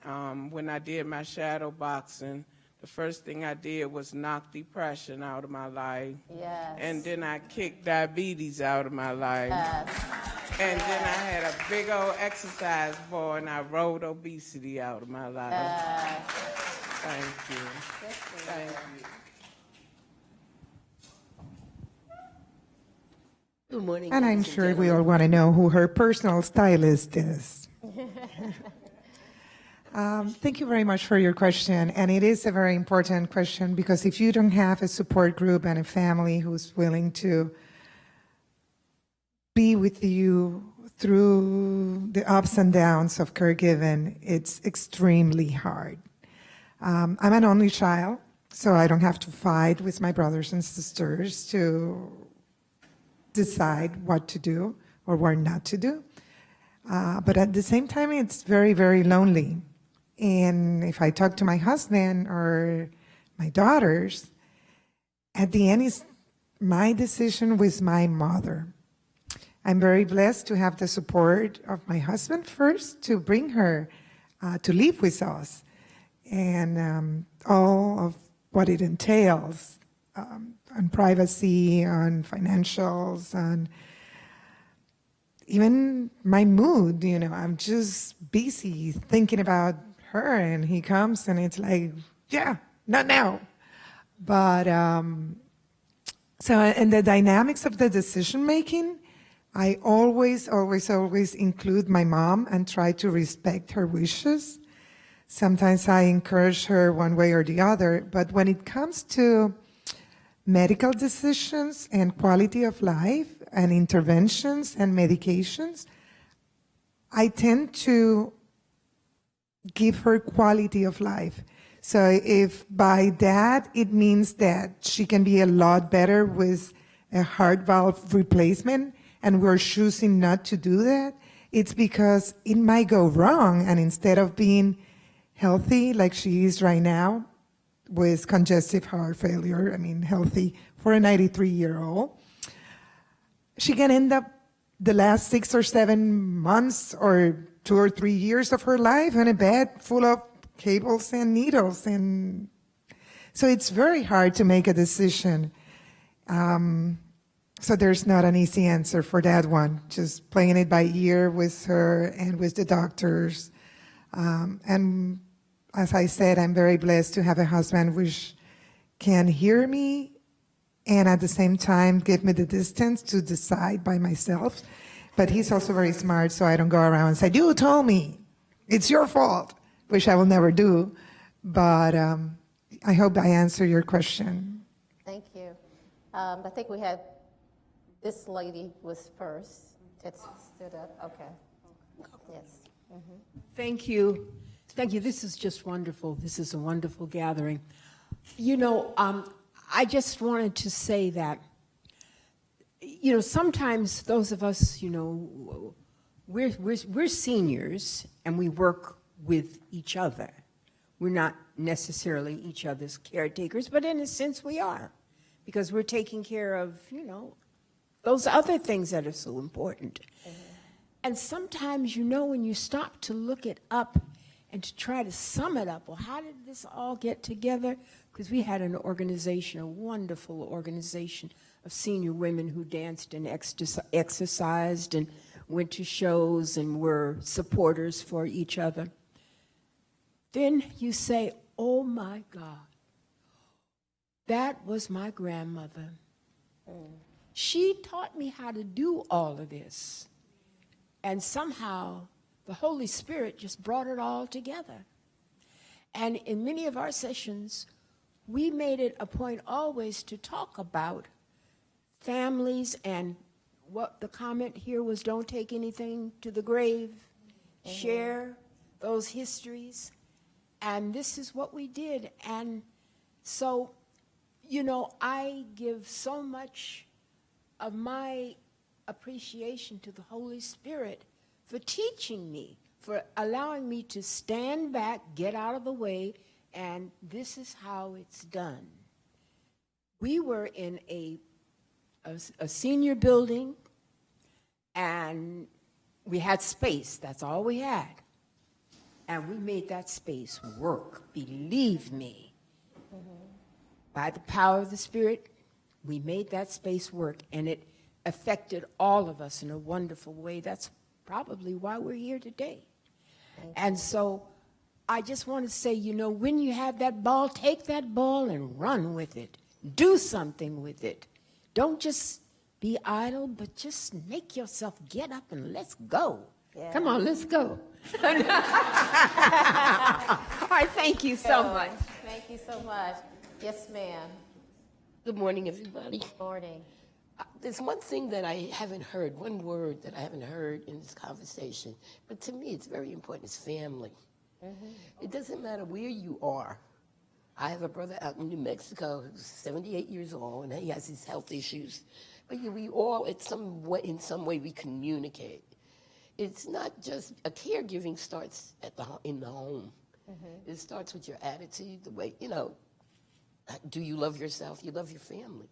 When I did my shadow boxing, the first thing I did was knock depression out of my life. Yes. And then I kicked diabetes out of my life. Yes. And then I had a big old exercise ball, and I rode obesity out of my life. Yes. Thank you. Good for Thank you. you. Good morning. And I'm ladies sure and we all want to know who her personal stylist is. Thank you very much for your question. And it is a very important question because if you don't have a support group and a family who's willing to be with you through the ups and downs of caregiving, it's extremely hard. I'm an only child, so I don't have to fight with my brothers and sisters to decide what to do or what not to do. But at the same time, it's very, very lonely. And if I talk to my husband or my daughters, at the end, it's my decision with my mother. I'm very blessed to have the support of my husband first to bring her to live with us and all of what it entails on privacy, on financials, on even my mood. You know, I'm just busy thinking about her, and he comes and it's like, yeah, not now. But so in the dynamics of the decision making, I always include my mom and try to respect her wishes. Sometimes I encourage her one way or the other, but when it comes to medical decisions and quality of life and interventions and medications, I tend to give her quality of life. So if by that it means that she can be a lot better with a heart valve replacement, and we're choosing not to do that, it's because it might go wrong, and instead of being healthy like she is right now with congestive heart failure, I mean healthy for a 93-year-old, she can end up the last 6 or 7 months or 2 or 3 years of her life in a bed full of cables and needles. And so it's very hard to make a decision. So there's not an easy answer for that one, just playing it by ear with her and with the doctors. And as I said, I'm very blessed to have a husband which can hear me and at the same time give me the distance to decide by myself. But he's also very smart, so I don't go around and say, you told me, it's your fault, which I will never do. But I hope I answer your question. Thank you. I think we had, this lady was first. That stood up. Okay. Yes. Mm-hmm. Thank you. Thank you. This is just wonderful. This is a wonderful gathering. You know, I just wanted to say that, you know, sometimes those of us, you know, we're seniors and we work with each other. We're not necessarily each other's caretakers, but in a sense we are, because we're taking care of, you know, those other things that are so important. Mm-hmm. And sometimes, you know, when you stop to look it up and to try to sum it up, well, how did this all get together? Because we had an organization, a wonderful organization of senior women who danced and exercised and went to shows and were supporters for each other. Then you say, oh my God, that was my grandmother. She taught me how to do all of this. And somehow the Holy Spirit just brought it all together. And in many of our sessions, we made it a point always to talk about families, and what the comment here was, don't take anything to the grave, share those histories. And this is what we did. And so, you know, I give so much of my appreciation to the Holy Spirit for teaching me, for allowing me to stand back, get out of the way, and this is how it's done. We were in a senior building, and we had space. That's all we had. And we made that space work, believe me. By the power of the Spirit, we made that space work, and it affected all of us in a wonderful way. That's probably why we're here today. And so I just want to say, you know, when you have that ball, take that ball and run with it. Do something with it. Don't just be idle, but just make yourself get up and let's go. Come on, let's go. All right, thank you so much. Thank you so much. Yes, ma'am. Good morning, everybody. Good morning. There's one thing that I haven't heard, one word that I haven't heard in this conversation, but to me it's very important, it's family. It doesn't matter where you are. I have a brother out in New Mexico who's 78 years old, and he has his health issues. But we all, in some way, we communicate. It's not just, caregiving starts in the home. It starts with your attitude, the way, do you love yourself? You love your family.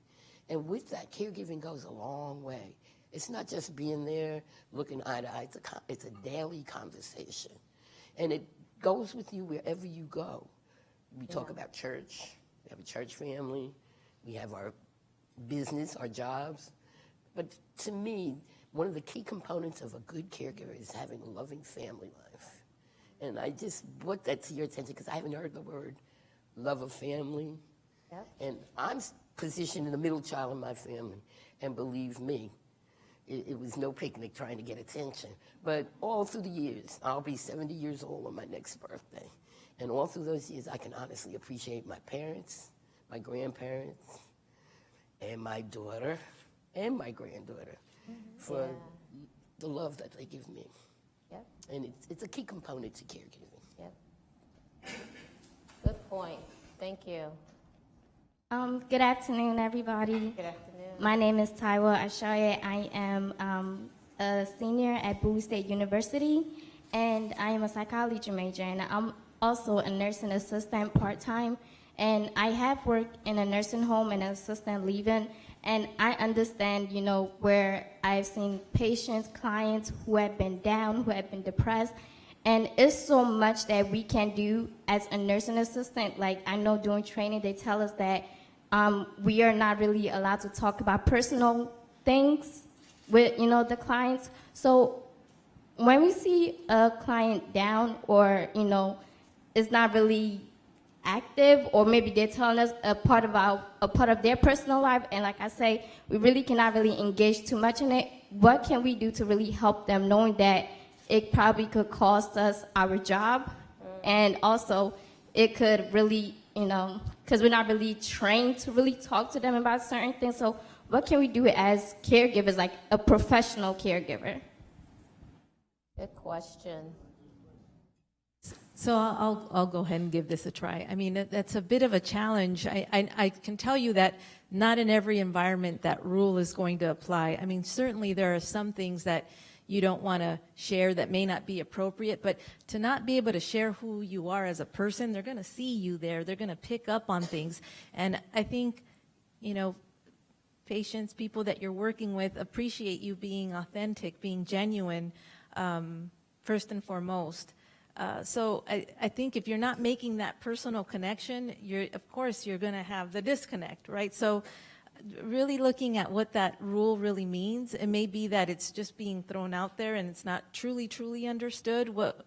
And with that, caregiving goes a long way. It's not just being there, looking eye to eye. It's a daily conversation. And it goes with you wherever you go. We talk about church. We have a church family. We have our business, our jobs. But to me, one of the key components of a good caregiver is having a loving family life. And I just brought that to your attention because I haven't heard the word love of family. And I'm positioned in the middle child in my family. And believe me, it was no picnic trying to get attention. But all through the years, I'll be 70 years old on my next birthday. And all through those years, I can honestly appreciate my parents, my grandparents, and my daughter and my granddaughter for the love that they give me. And it's a key component to caregiving. Good point. Thank you. Good afternoon, everybody. Good afternoon. My name is Taiwa Ashaye. I am a senior at Bowie State University, and I am a psychology major, and I'm also a nursing assistant part-time, and I have worked in a nursing home and assistant living, and I understand, where I've seen patients, clients who have been down, who have been depressed, and it's so much that we can do as a nursing assistant. Like, I know during training they tell us that we are not really allowed to talk about personal things with, the clients. So when we see a client down or, is not really active, or maybe they're telling us a part of their personal life, and like I say, we really cannot really engage too much in it. What can we do to really help them, knowing that it probably could cost us our job, and also it could really, because we're not really trained to really talk to them about certain things. So what can we do as caregivers, like a professional caregiver? Good question. So I'll go ahead and give this a try. I mean, that's a bit of a challenge. I can tell you that not in every environment that rule is going to apply. I mean, certainly there are some things that you don't want to share that may not be appropriate, but to not be able to share who you are as a person, they're going to see you there. They're going to pick up on things. And I think, patients, people that you're working with appreciate you being authentic, being genuine, first and foremost. So I think if you're not making that personal connection, of course you're going to have the disconnect, right? So really looking at what that rule really means. It may be that it's just being thrown out there and it's not truly understood. What,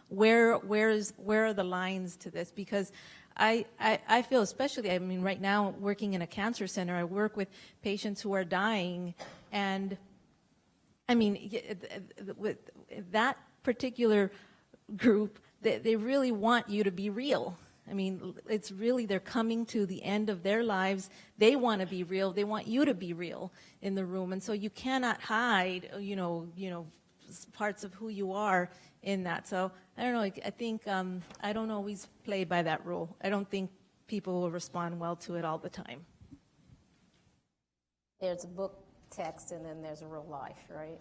where are the lines to this? Because I feel, especially, I mean, right now working in a cancer center, I work with patients who are dying, and I mean, with that particular group, they really want you to be real. I mean, it's really, they're coming to the end of their lives. They want to be real. They want you to be real in the room. And so you cannot hide, parts of who you are in that. So I don't know, I think I don't always play by that rule. I don't think people will respond well to it all the time. There's a book text and then there's a real life, right?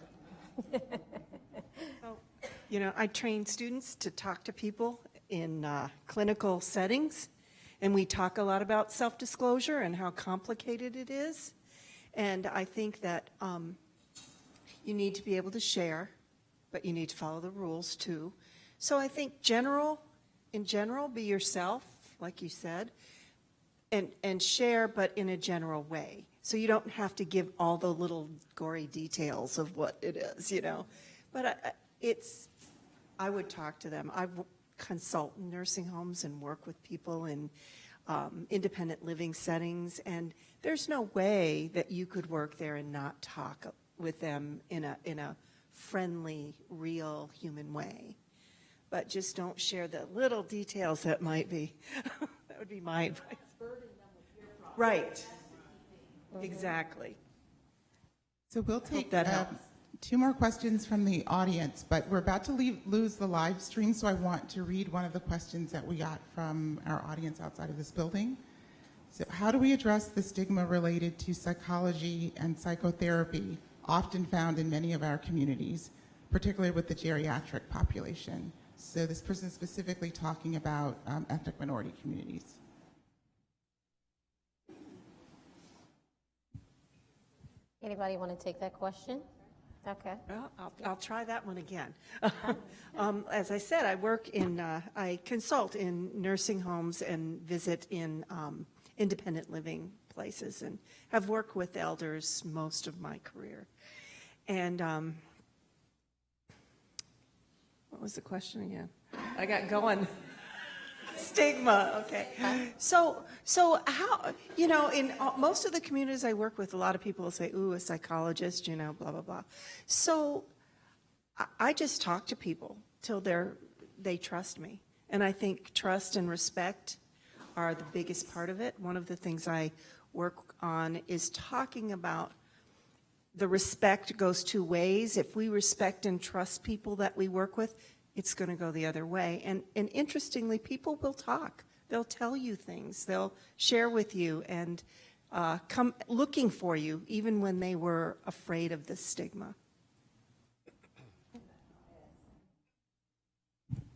I train students to talk to people in clinical settings, and we talk a lot about self-disclosure and how complicated it is. And I think that you need to be able to share, but you need to follow the rules too. So I think in general, be yourself, like you said, and share, but in a general way. So you don't have to give all the little gory details of what it is, But I would talk to them. I consult in nursing homes and work with people in independent living settings, and there's no way that you could work there and not talk with them in a friendly, real human way. But just don't share the little details that might be. That would be my advice. Right. Exactly. So we'll take that helps. 2 more questions from the audience, but we're about to lose the live stream, so I want to read one of the questions that we got from our audience outside of this building. So how do we address the stigma related to psychology and psychotherapy, often found in many of our communities, particularly with the geriatric population? So this person is specifically talking about ethnic minority communities. Anybody want to take that question? Okay. Well, I'll try that one again. As I said, I consult in nursing homes and visit in independent living places, and have worked with elders most of my career. And what was the question again? I got going. Stigma, okay. So how, in most of the communities I work with, a lot of people will say, ooh, a psychologist, blah, blah, blah. So I just talk to people till they trust me. And I think trust and respect are the biggest part of it. One of the things I work on is talking about the respect goes 2 ways. If we respect and trust people that we work with, it's going to go the other way. And interestingly, people will talk. They'll tell you things. They'll share with you and come looking for you, even when they were afraid of the stigma.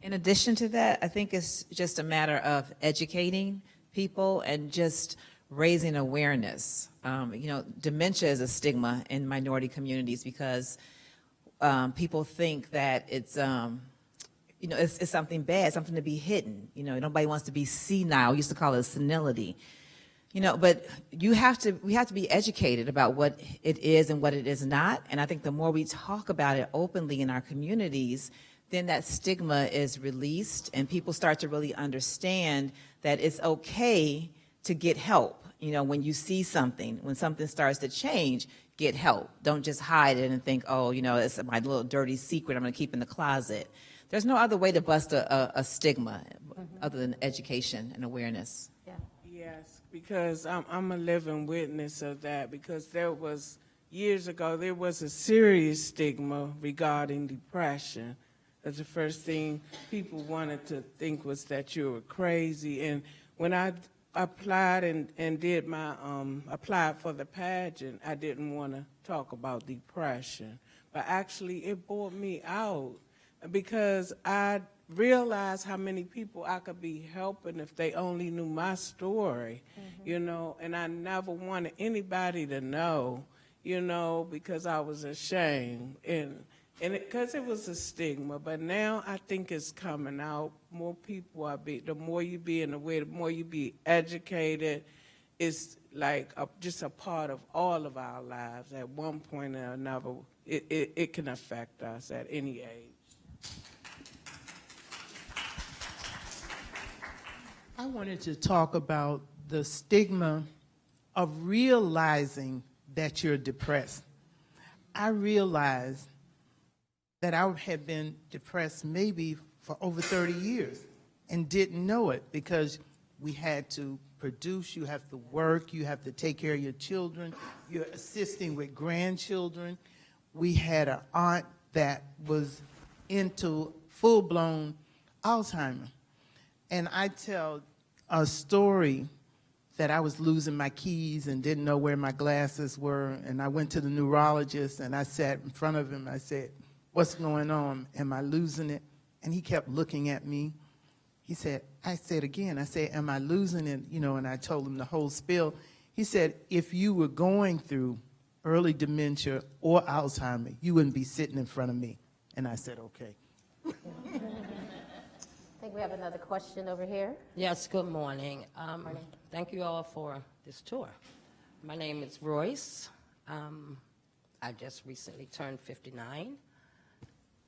In addition to that, I think it's just a matter of educating people and just raising awareness. Dementia is a stigma in minority communities because people think that it's something bad, something to be hidden. Nobody wants to be senile. We used to call it senility. But we have to be educated about what it is and what it is not. And I think the more we talk about it openly in our communities, then that stigma is released and people start to really understand that it's okay to get help. When you see something, when something starts to change, get help. Don't just hide it and think, oh, it's my little dirty secret I'm going to keep in the closet. There's no other way to bust a stigma other than education and awareness. Yeah. Yes, because I'm a living witness of that, because years ago, there was a serious stigma regarding depression. That's the first thing people wanted to think was that you were crazy. And when I applied and did my, applied for the pageant, I didn't want to talk about depression. But actually, it brought me out, because I realized how many people I could be helping if they only knew my story, and I never wanted anybody to know, because I was ashamed, and because it was a stigma. But now I think it's coming out. More people the more you be in the way, the more you be educated. It's like just a part of all of our lives at one point or another. It can affect us at any age. I wanted to talk about the stigma of realizing that you're depressed. I realized that I had been depressed maybe for over 30 years and didn't know it, because we had to produce, you have to work, you have to take care of your children, you're assisting with grandchildren. We had an aunt that was into full-blown Alzheimer. And I tell a story that I was losing my keys and didn't know where my glasses were, and I went to the neurologist and I sat in front of him. I said, "What's going on? Am I losing it?" And he kept looking at me. I said again, "Am I losing it?" And I told him the whole spiel. He said, "If you were going through early dementia or Alzheimer, you wouldn't be sitting in front of me." And I said, "Okay." I think we have another question over here. Yes, good morning. Thank you all for this tour. My name is Royce. I just recently turned 59,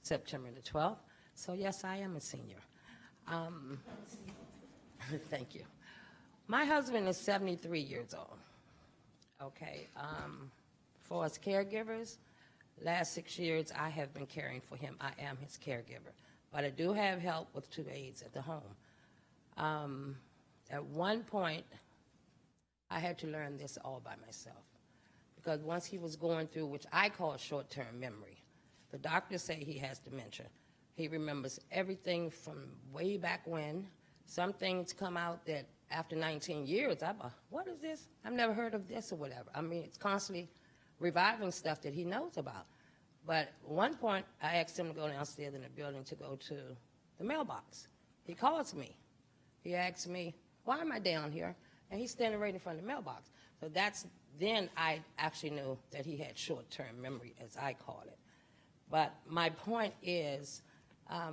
September the 12th. So yes, I am a senior. Thank you. My husband is 73 years old. Okay. For us caregivers, last 6 years I have been caring for him. I am his caregiver. But I do have help with 2 aides at the home. At one point, I had to learn this all by myself. Because once he was going through, which I call short-term memory, the doctors say he has dementia. He remembers everything from way back when. Some things come out that after 19 years, I'm like, what is this? I've never heard of this or whatever. I mean, it's constantly reviving stuff that he knows about. But at one point, I asked him to go downstairs in the building to go to the mailbox. He calls me. He asks me, why am I down here? And he's standing right in front of the mailbox. So then I actually knew that he had short-term memory, as I call it. But my point is, I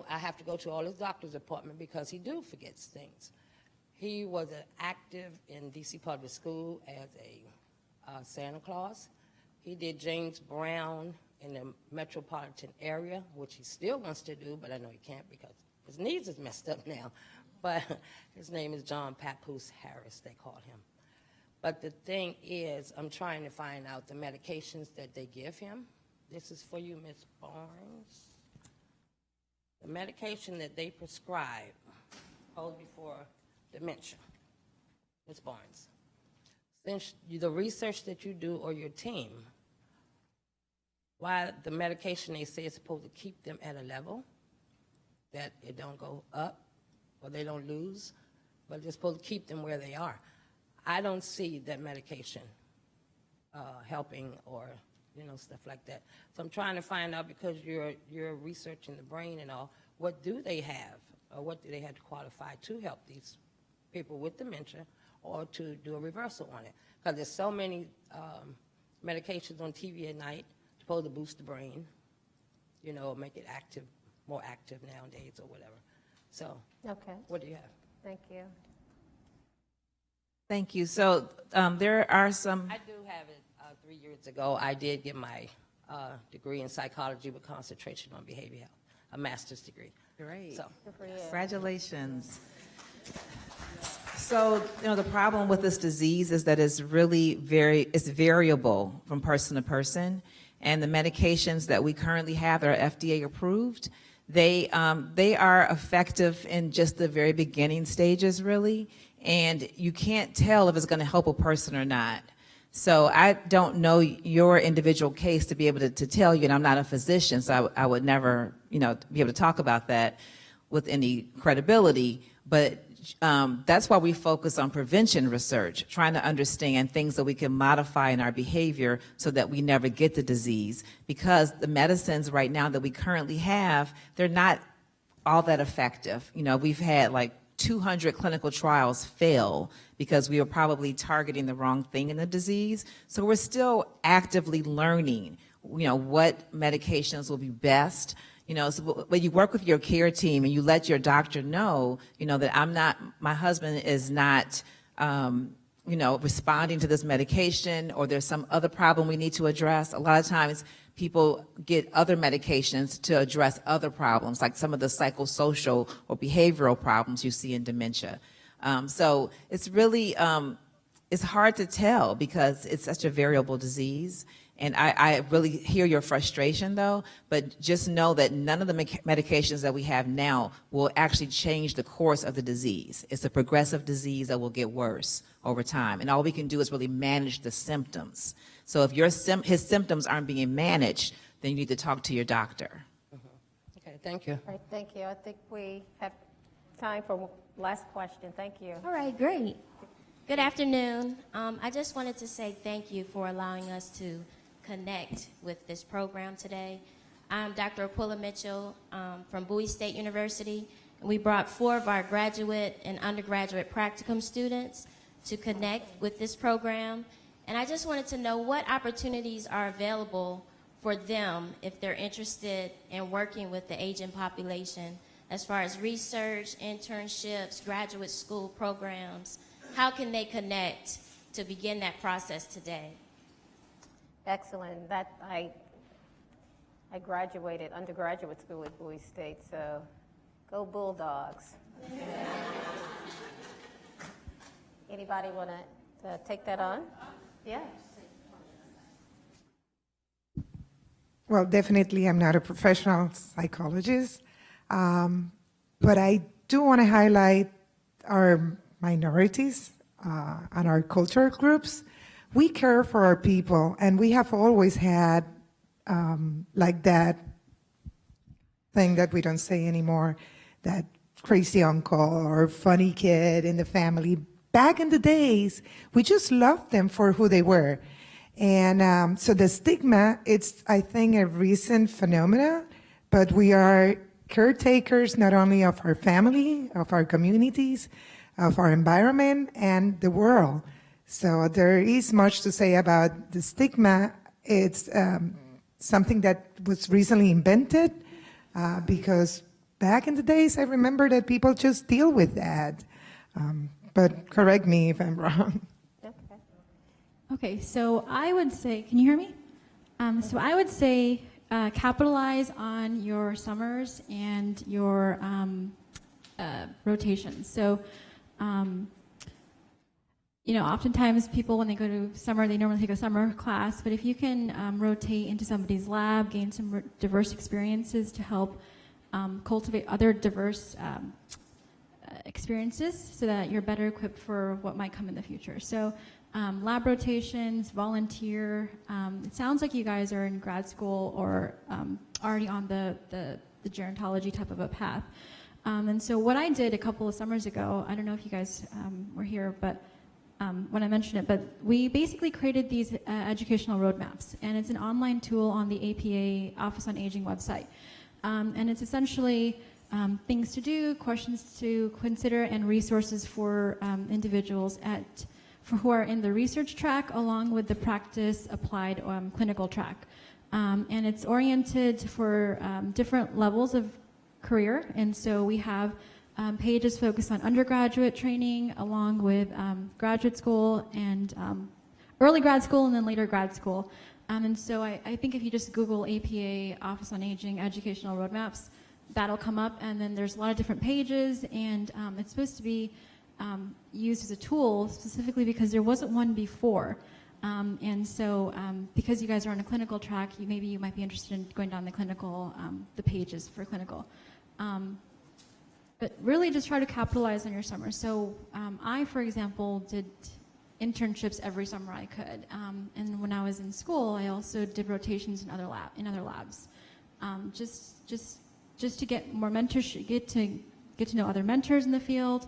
have to go to all his doctor's appointments because he do forgets things. He was active in D.C. Public School as a Santa Claus. He did James Brown in the metropolitan area, which he still wants to do, but I know he can't because his knees is messed up now. But his name is John Papoose Harris, they call him. But the thing is, I'm trying to find out the medications that they give him. This is for you, Ms. Barnes. The medication that they prescribe holds before dementia, Ms. Barnes. Since the research that you do or your team, why the medication they say is supposed to keep them at a level that it don't go up or they don't lose, but it's supposed to keep them where they are. I don't see that medication helping or stuff like that. So I'm trying to find out, because you're researching the brain and all, what do they have or what do they have to qualify to help these people with dementia or to do a reversal on it? Because there's so many medications on TV at night supposed to boost the brain, make it active, more active nowadays or whatever. So, okay. What do you have? Thank you. Thank you. So there are some. I do have it. 3 years ago, I did get my degree in psychology with concentration on behavior health, a master's degree. Great. So, congratulations. So, the problem with this disease is that it's really it's variable from person to person. And the medications that we currently have that are FDA approved, they are effective in just the very beginning stages, really. And you can't tell if it's going to help a person or not. So I don't know your individual case to be able to tell you, and I'm not a physician, so I would never, be able to talk about that with any credibility. But that's why we focus on prevention research, trying to understand things that we can modify in our behavior so that we never get the disease. Because the medicines right now that we currently have, they're not all that effective. We've had like 200 clinical trials fail because we were probably targeting the wrong thing in the disease. So we're still actively learning, what medications will be best. So when you work with your care team and you let your doctor know, that my husband is not, responding to this medication, or there's some other problem we need to address. A lot of times people get other medications to address other problems, like some of the psychosocial or behavioral problems you see in dementia. So it's really, it's hard to tell because it's such a variable disease. And I really hear your frustration, though, but just know that none of the medications that we have now will actually change the course of the disease. It's a progressive disease that will get worse over time, and all we can do is really manage the symptoms. So if his symptoms aren't being managed, then you need to talk to your doctor. Okay, thank you. All right, thank you. I think we have time for last question. Thank you. All right, great. Good afternoon. I just wanted to say thank you for allowing us to connect with this program today. I'm Dr. Aquila Mitchell from Bowie State University, and we brought 4 of our graduate and undergraduate practicum students to connect with this program. And I just wanted to know what opportunities are available for them if they're interested in working with the aging population, as far as research, internships, graduate school programs. How can they connect to begin that process today? Excellent. That I graduated undergraduate school at Bowie State, so go Bulldogs. Anybody want to take that on? Yeah. Well, definitely, I'm not a professional psychologist, but I do want to highlight our minorities and our cultural groups. We care for our people, and we have always had like that thing that we don't say anymore, that crazy uncle or funny kid in the family. Back in the days, we just loved them for who they were. And so the stigma, it's, I think, a recent phenomena, but we are caretakers not only of our family, of our communities, of our environment, and the world. So there is much to say about the stigma. It's something that was recently invented because back in the days, I remember that people just deal with that. But correct me if I'm wrong. Okay, so I would say, can you hear me? So I would say capitalize on your summers and your rotations. So, you know, oftentimes people, when they go to summer, they normally take a summer class, but if you can rotate into somebody's lab, gain some diverse experiences to help cultivate other diverse experiences so that you're better equipped for what might come in the future. So lab rotations, volunteer. It sounds like you guys are in grad school or already on the gerontology type of a path. And so what I did a couple of summers ago, I don't know if you guys were here, but when I mentioned it, but we basically created these educational roadmaps, and it's an online tool on the APA Office on Aging website. And it's essentially things to do, questions to consider, and resources for individuals who are in the research track along with the practice applied clinical track. And it's oriented for different levels of career. And so we have pages focused on undergraduate training along with graduate school and early grad school and then later grad school. And so I think if you just Google APA Office on Aging Educational Roadmaps, that'll come up. And then there's a lot of different pages, and it's supposed to be used as a tool specifically because there wasn't one before. And so because you guys are on a clinical track, maybe you might be interested in going down the clinical, the pages for clinical. But really just try to capitalize on your summer. So I, for example, did internships every summer I could. And when I was in school, I also did rotations in other labs. Just to get more mentorship, get to know other mentors in the field,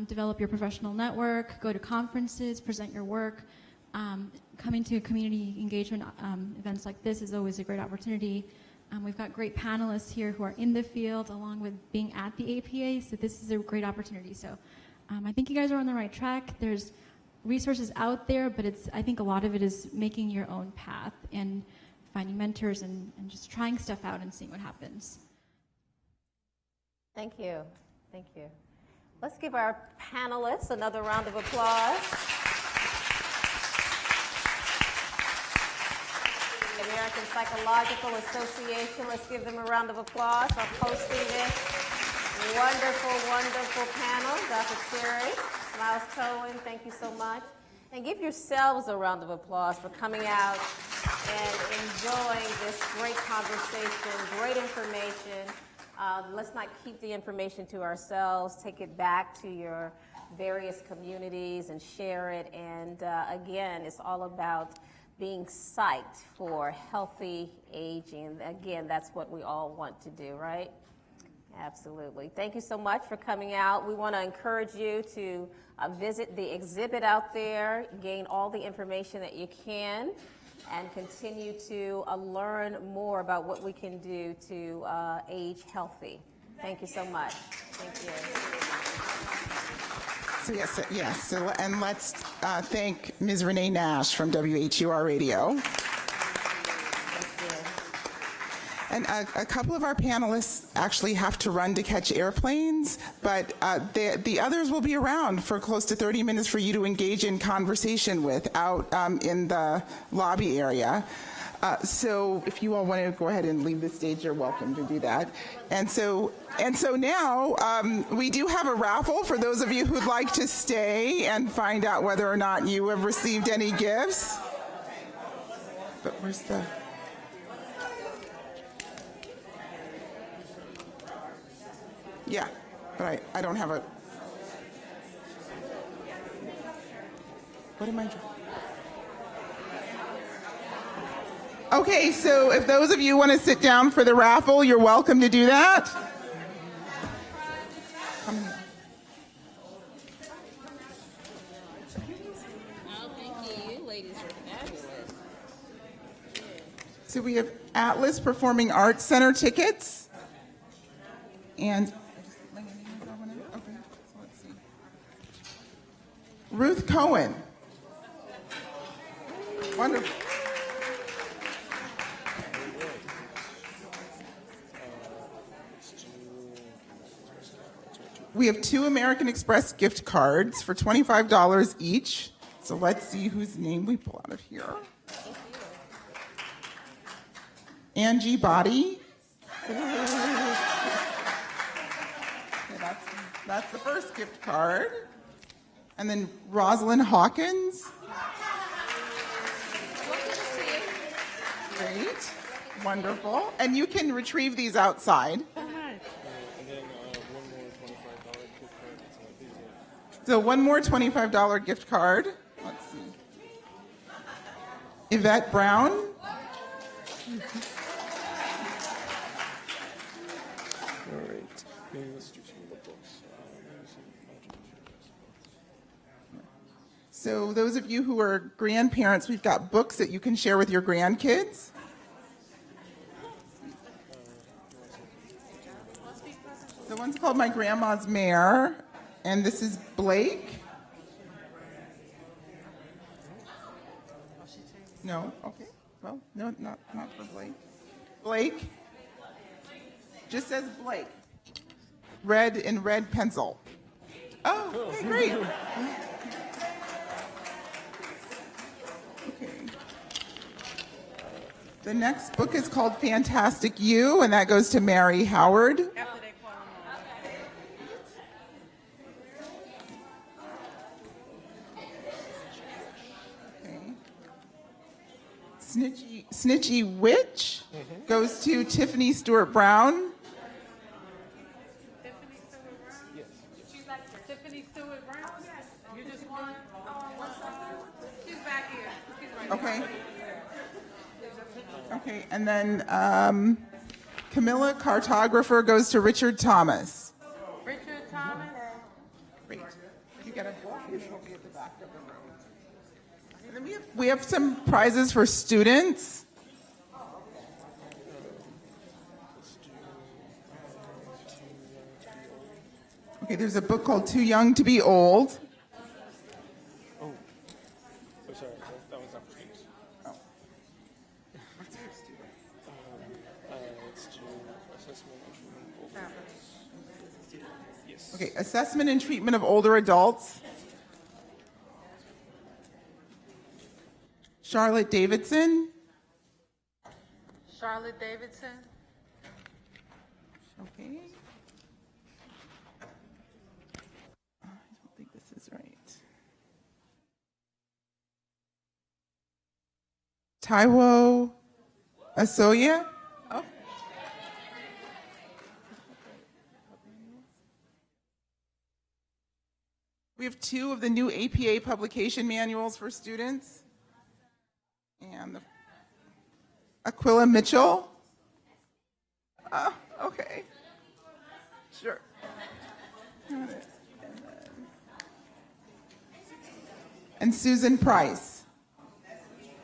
develop your professional network, go to conferences, present your work. Coming to community engagement events like this is always a great opportunity. We've got great panelists here who are in the field along with being at the APA, so this is a great opportunity. So I think you guys are on the right track. There's resources out there, but I think a lot of it is making your own path and finding mentors and just trying stuff out and seeing what happens. Thank you. Thank you. Let's give our panelists another round of applause. The American Psychological Association, let's give them a round of applause for hosting this wonderful, wonderful panel. Dr. Cherry, Miles Cohen, thank you so much. And give yourselves a round of applause for coming out and enjoying this great conversation, great information. Let's not keep the information to ourselves. Take it back to your various communities and share it. And again, it's all about being psyched for healthy aging. Again, that's what we all want to do, right? Absolutely. Thank you so much for coming out. We want to encourage you to visit the exhibit out there, gain all the information that you can, and continue to learn more about what we can do to age healthy. Thank you so much. Thank you. So yes. So, and let's thank Ms. Renee Nash from WHUR Radio. And a couple of our panelists actually have to run to catch airplanes, but the others will be around for close to 30 minutes for you to engage in conversation with out in the lobby area. So if you all want to go ahead and leave the stage, you're welcome to do that. And so now we do have a raffle for those of you who'd like to stay and find out whether or not you have received any gifts. But where's the... Yeah, but I don't have a... What am I doing? Okay, so if those of you want to sit down for the raffle, you're welcome to do that. So we have Atlas Performing Arts Center tickets. And Ruth Cohen. Wonderful. We have 2 American Express gift cards for $25 each. So let's see whose name we pull out of here. Angie Body. That's the first gift card. And then Rosalind Hawkins. Great. Wonderful. And you can retrieve these outside. So one more $25 gift card. Let's see. Yvette Brown. All right. Let's do some of the books. So those of you who are grandparents, we've got books that you can share with your grandkids. The one's called My Grandma's Mare, and this is Blake. No? Okay. Well, no, not for Blake. Blake. Just says Blake. Red in red pencil. Oh, okay, great. Okay. The next book is called Fantastic You, and that goes to Mary Howard. Snitchy Witch goes to Tiffany Stewart Brown. She's like Tiffany Stewart Brown. You just want she's back here. Okay. Okay, and then Camilla Cartographer goes to Richard Thomas. Richard Thomas. Great. You got a book. It'll be at the back of the room. And then we have some prizes for students. Okay, there's a book called Too Young to Be Old. Oh, sorry, that one's not for students. Oh. What's for students? Let's do assessment and treatment of older adults. Yes. Okay, assessment and treatment of older adults. Charlotte Davidson. Charlotte Davidson. Okay. I don't think this is right. Taiwo Asoya. Oh. We have 2 of the new APA publication manuals for students. And Aquila Mitchell. Okay. Sure. And Susan Price.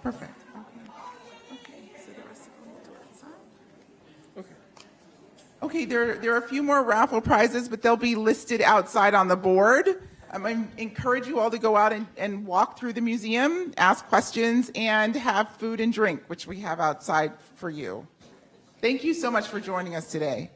Perfect. Okay. So the rest of them will do it outside. Okay, there are a few more raffle prizes, but they'll be listed outside on the board. I encourage you all to go out and walk through the museum, ask questions, and have food and drink, which we have outside for you. Thank you so much for joining us today.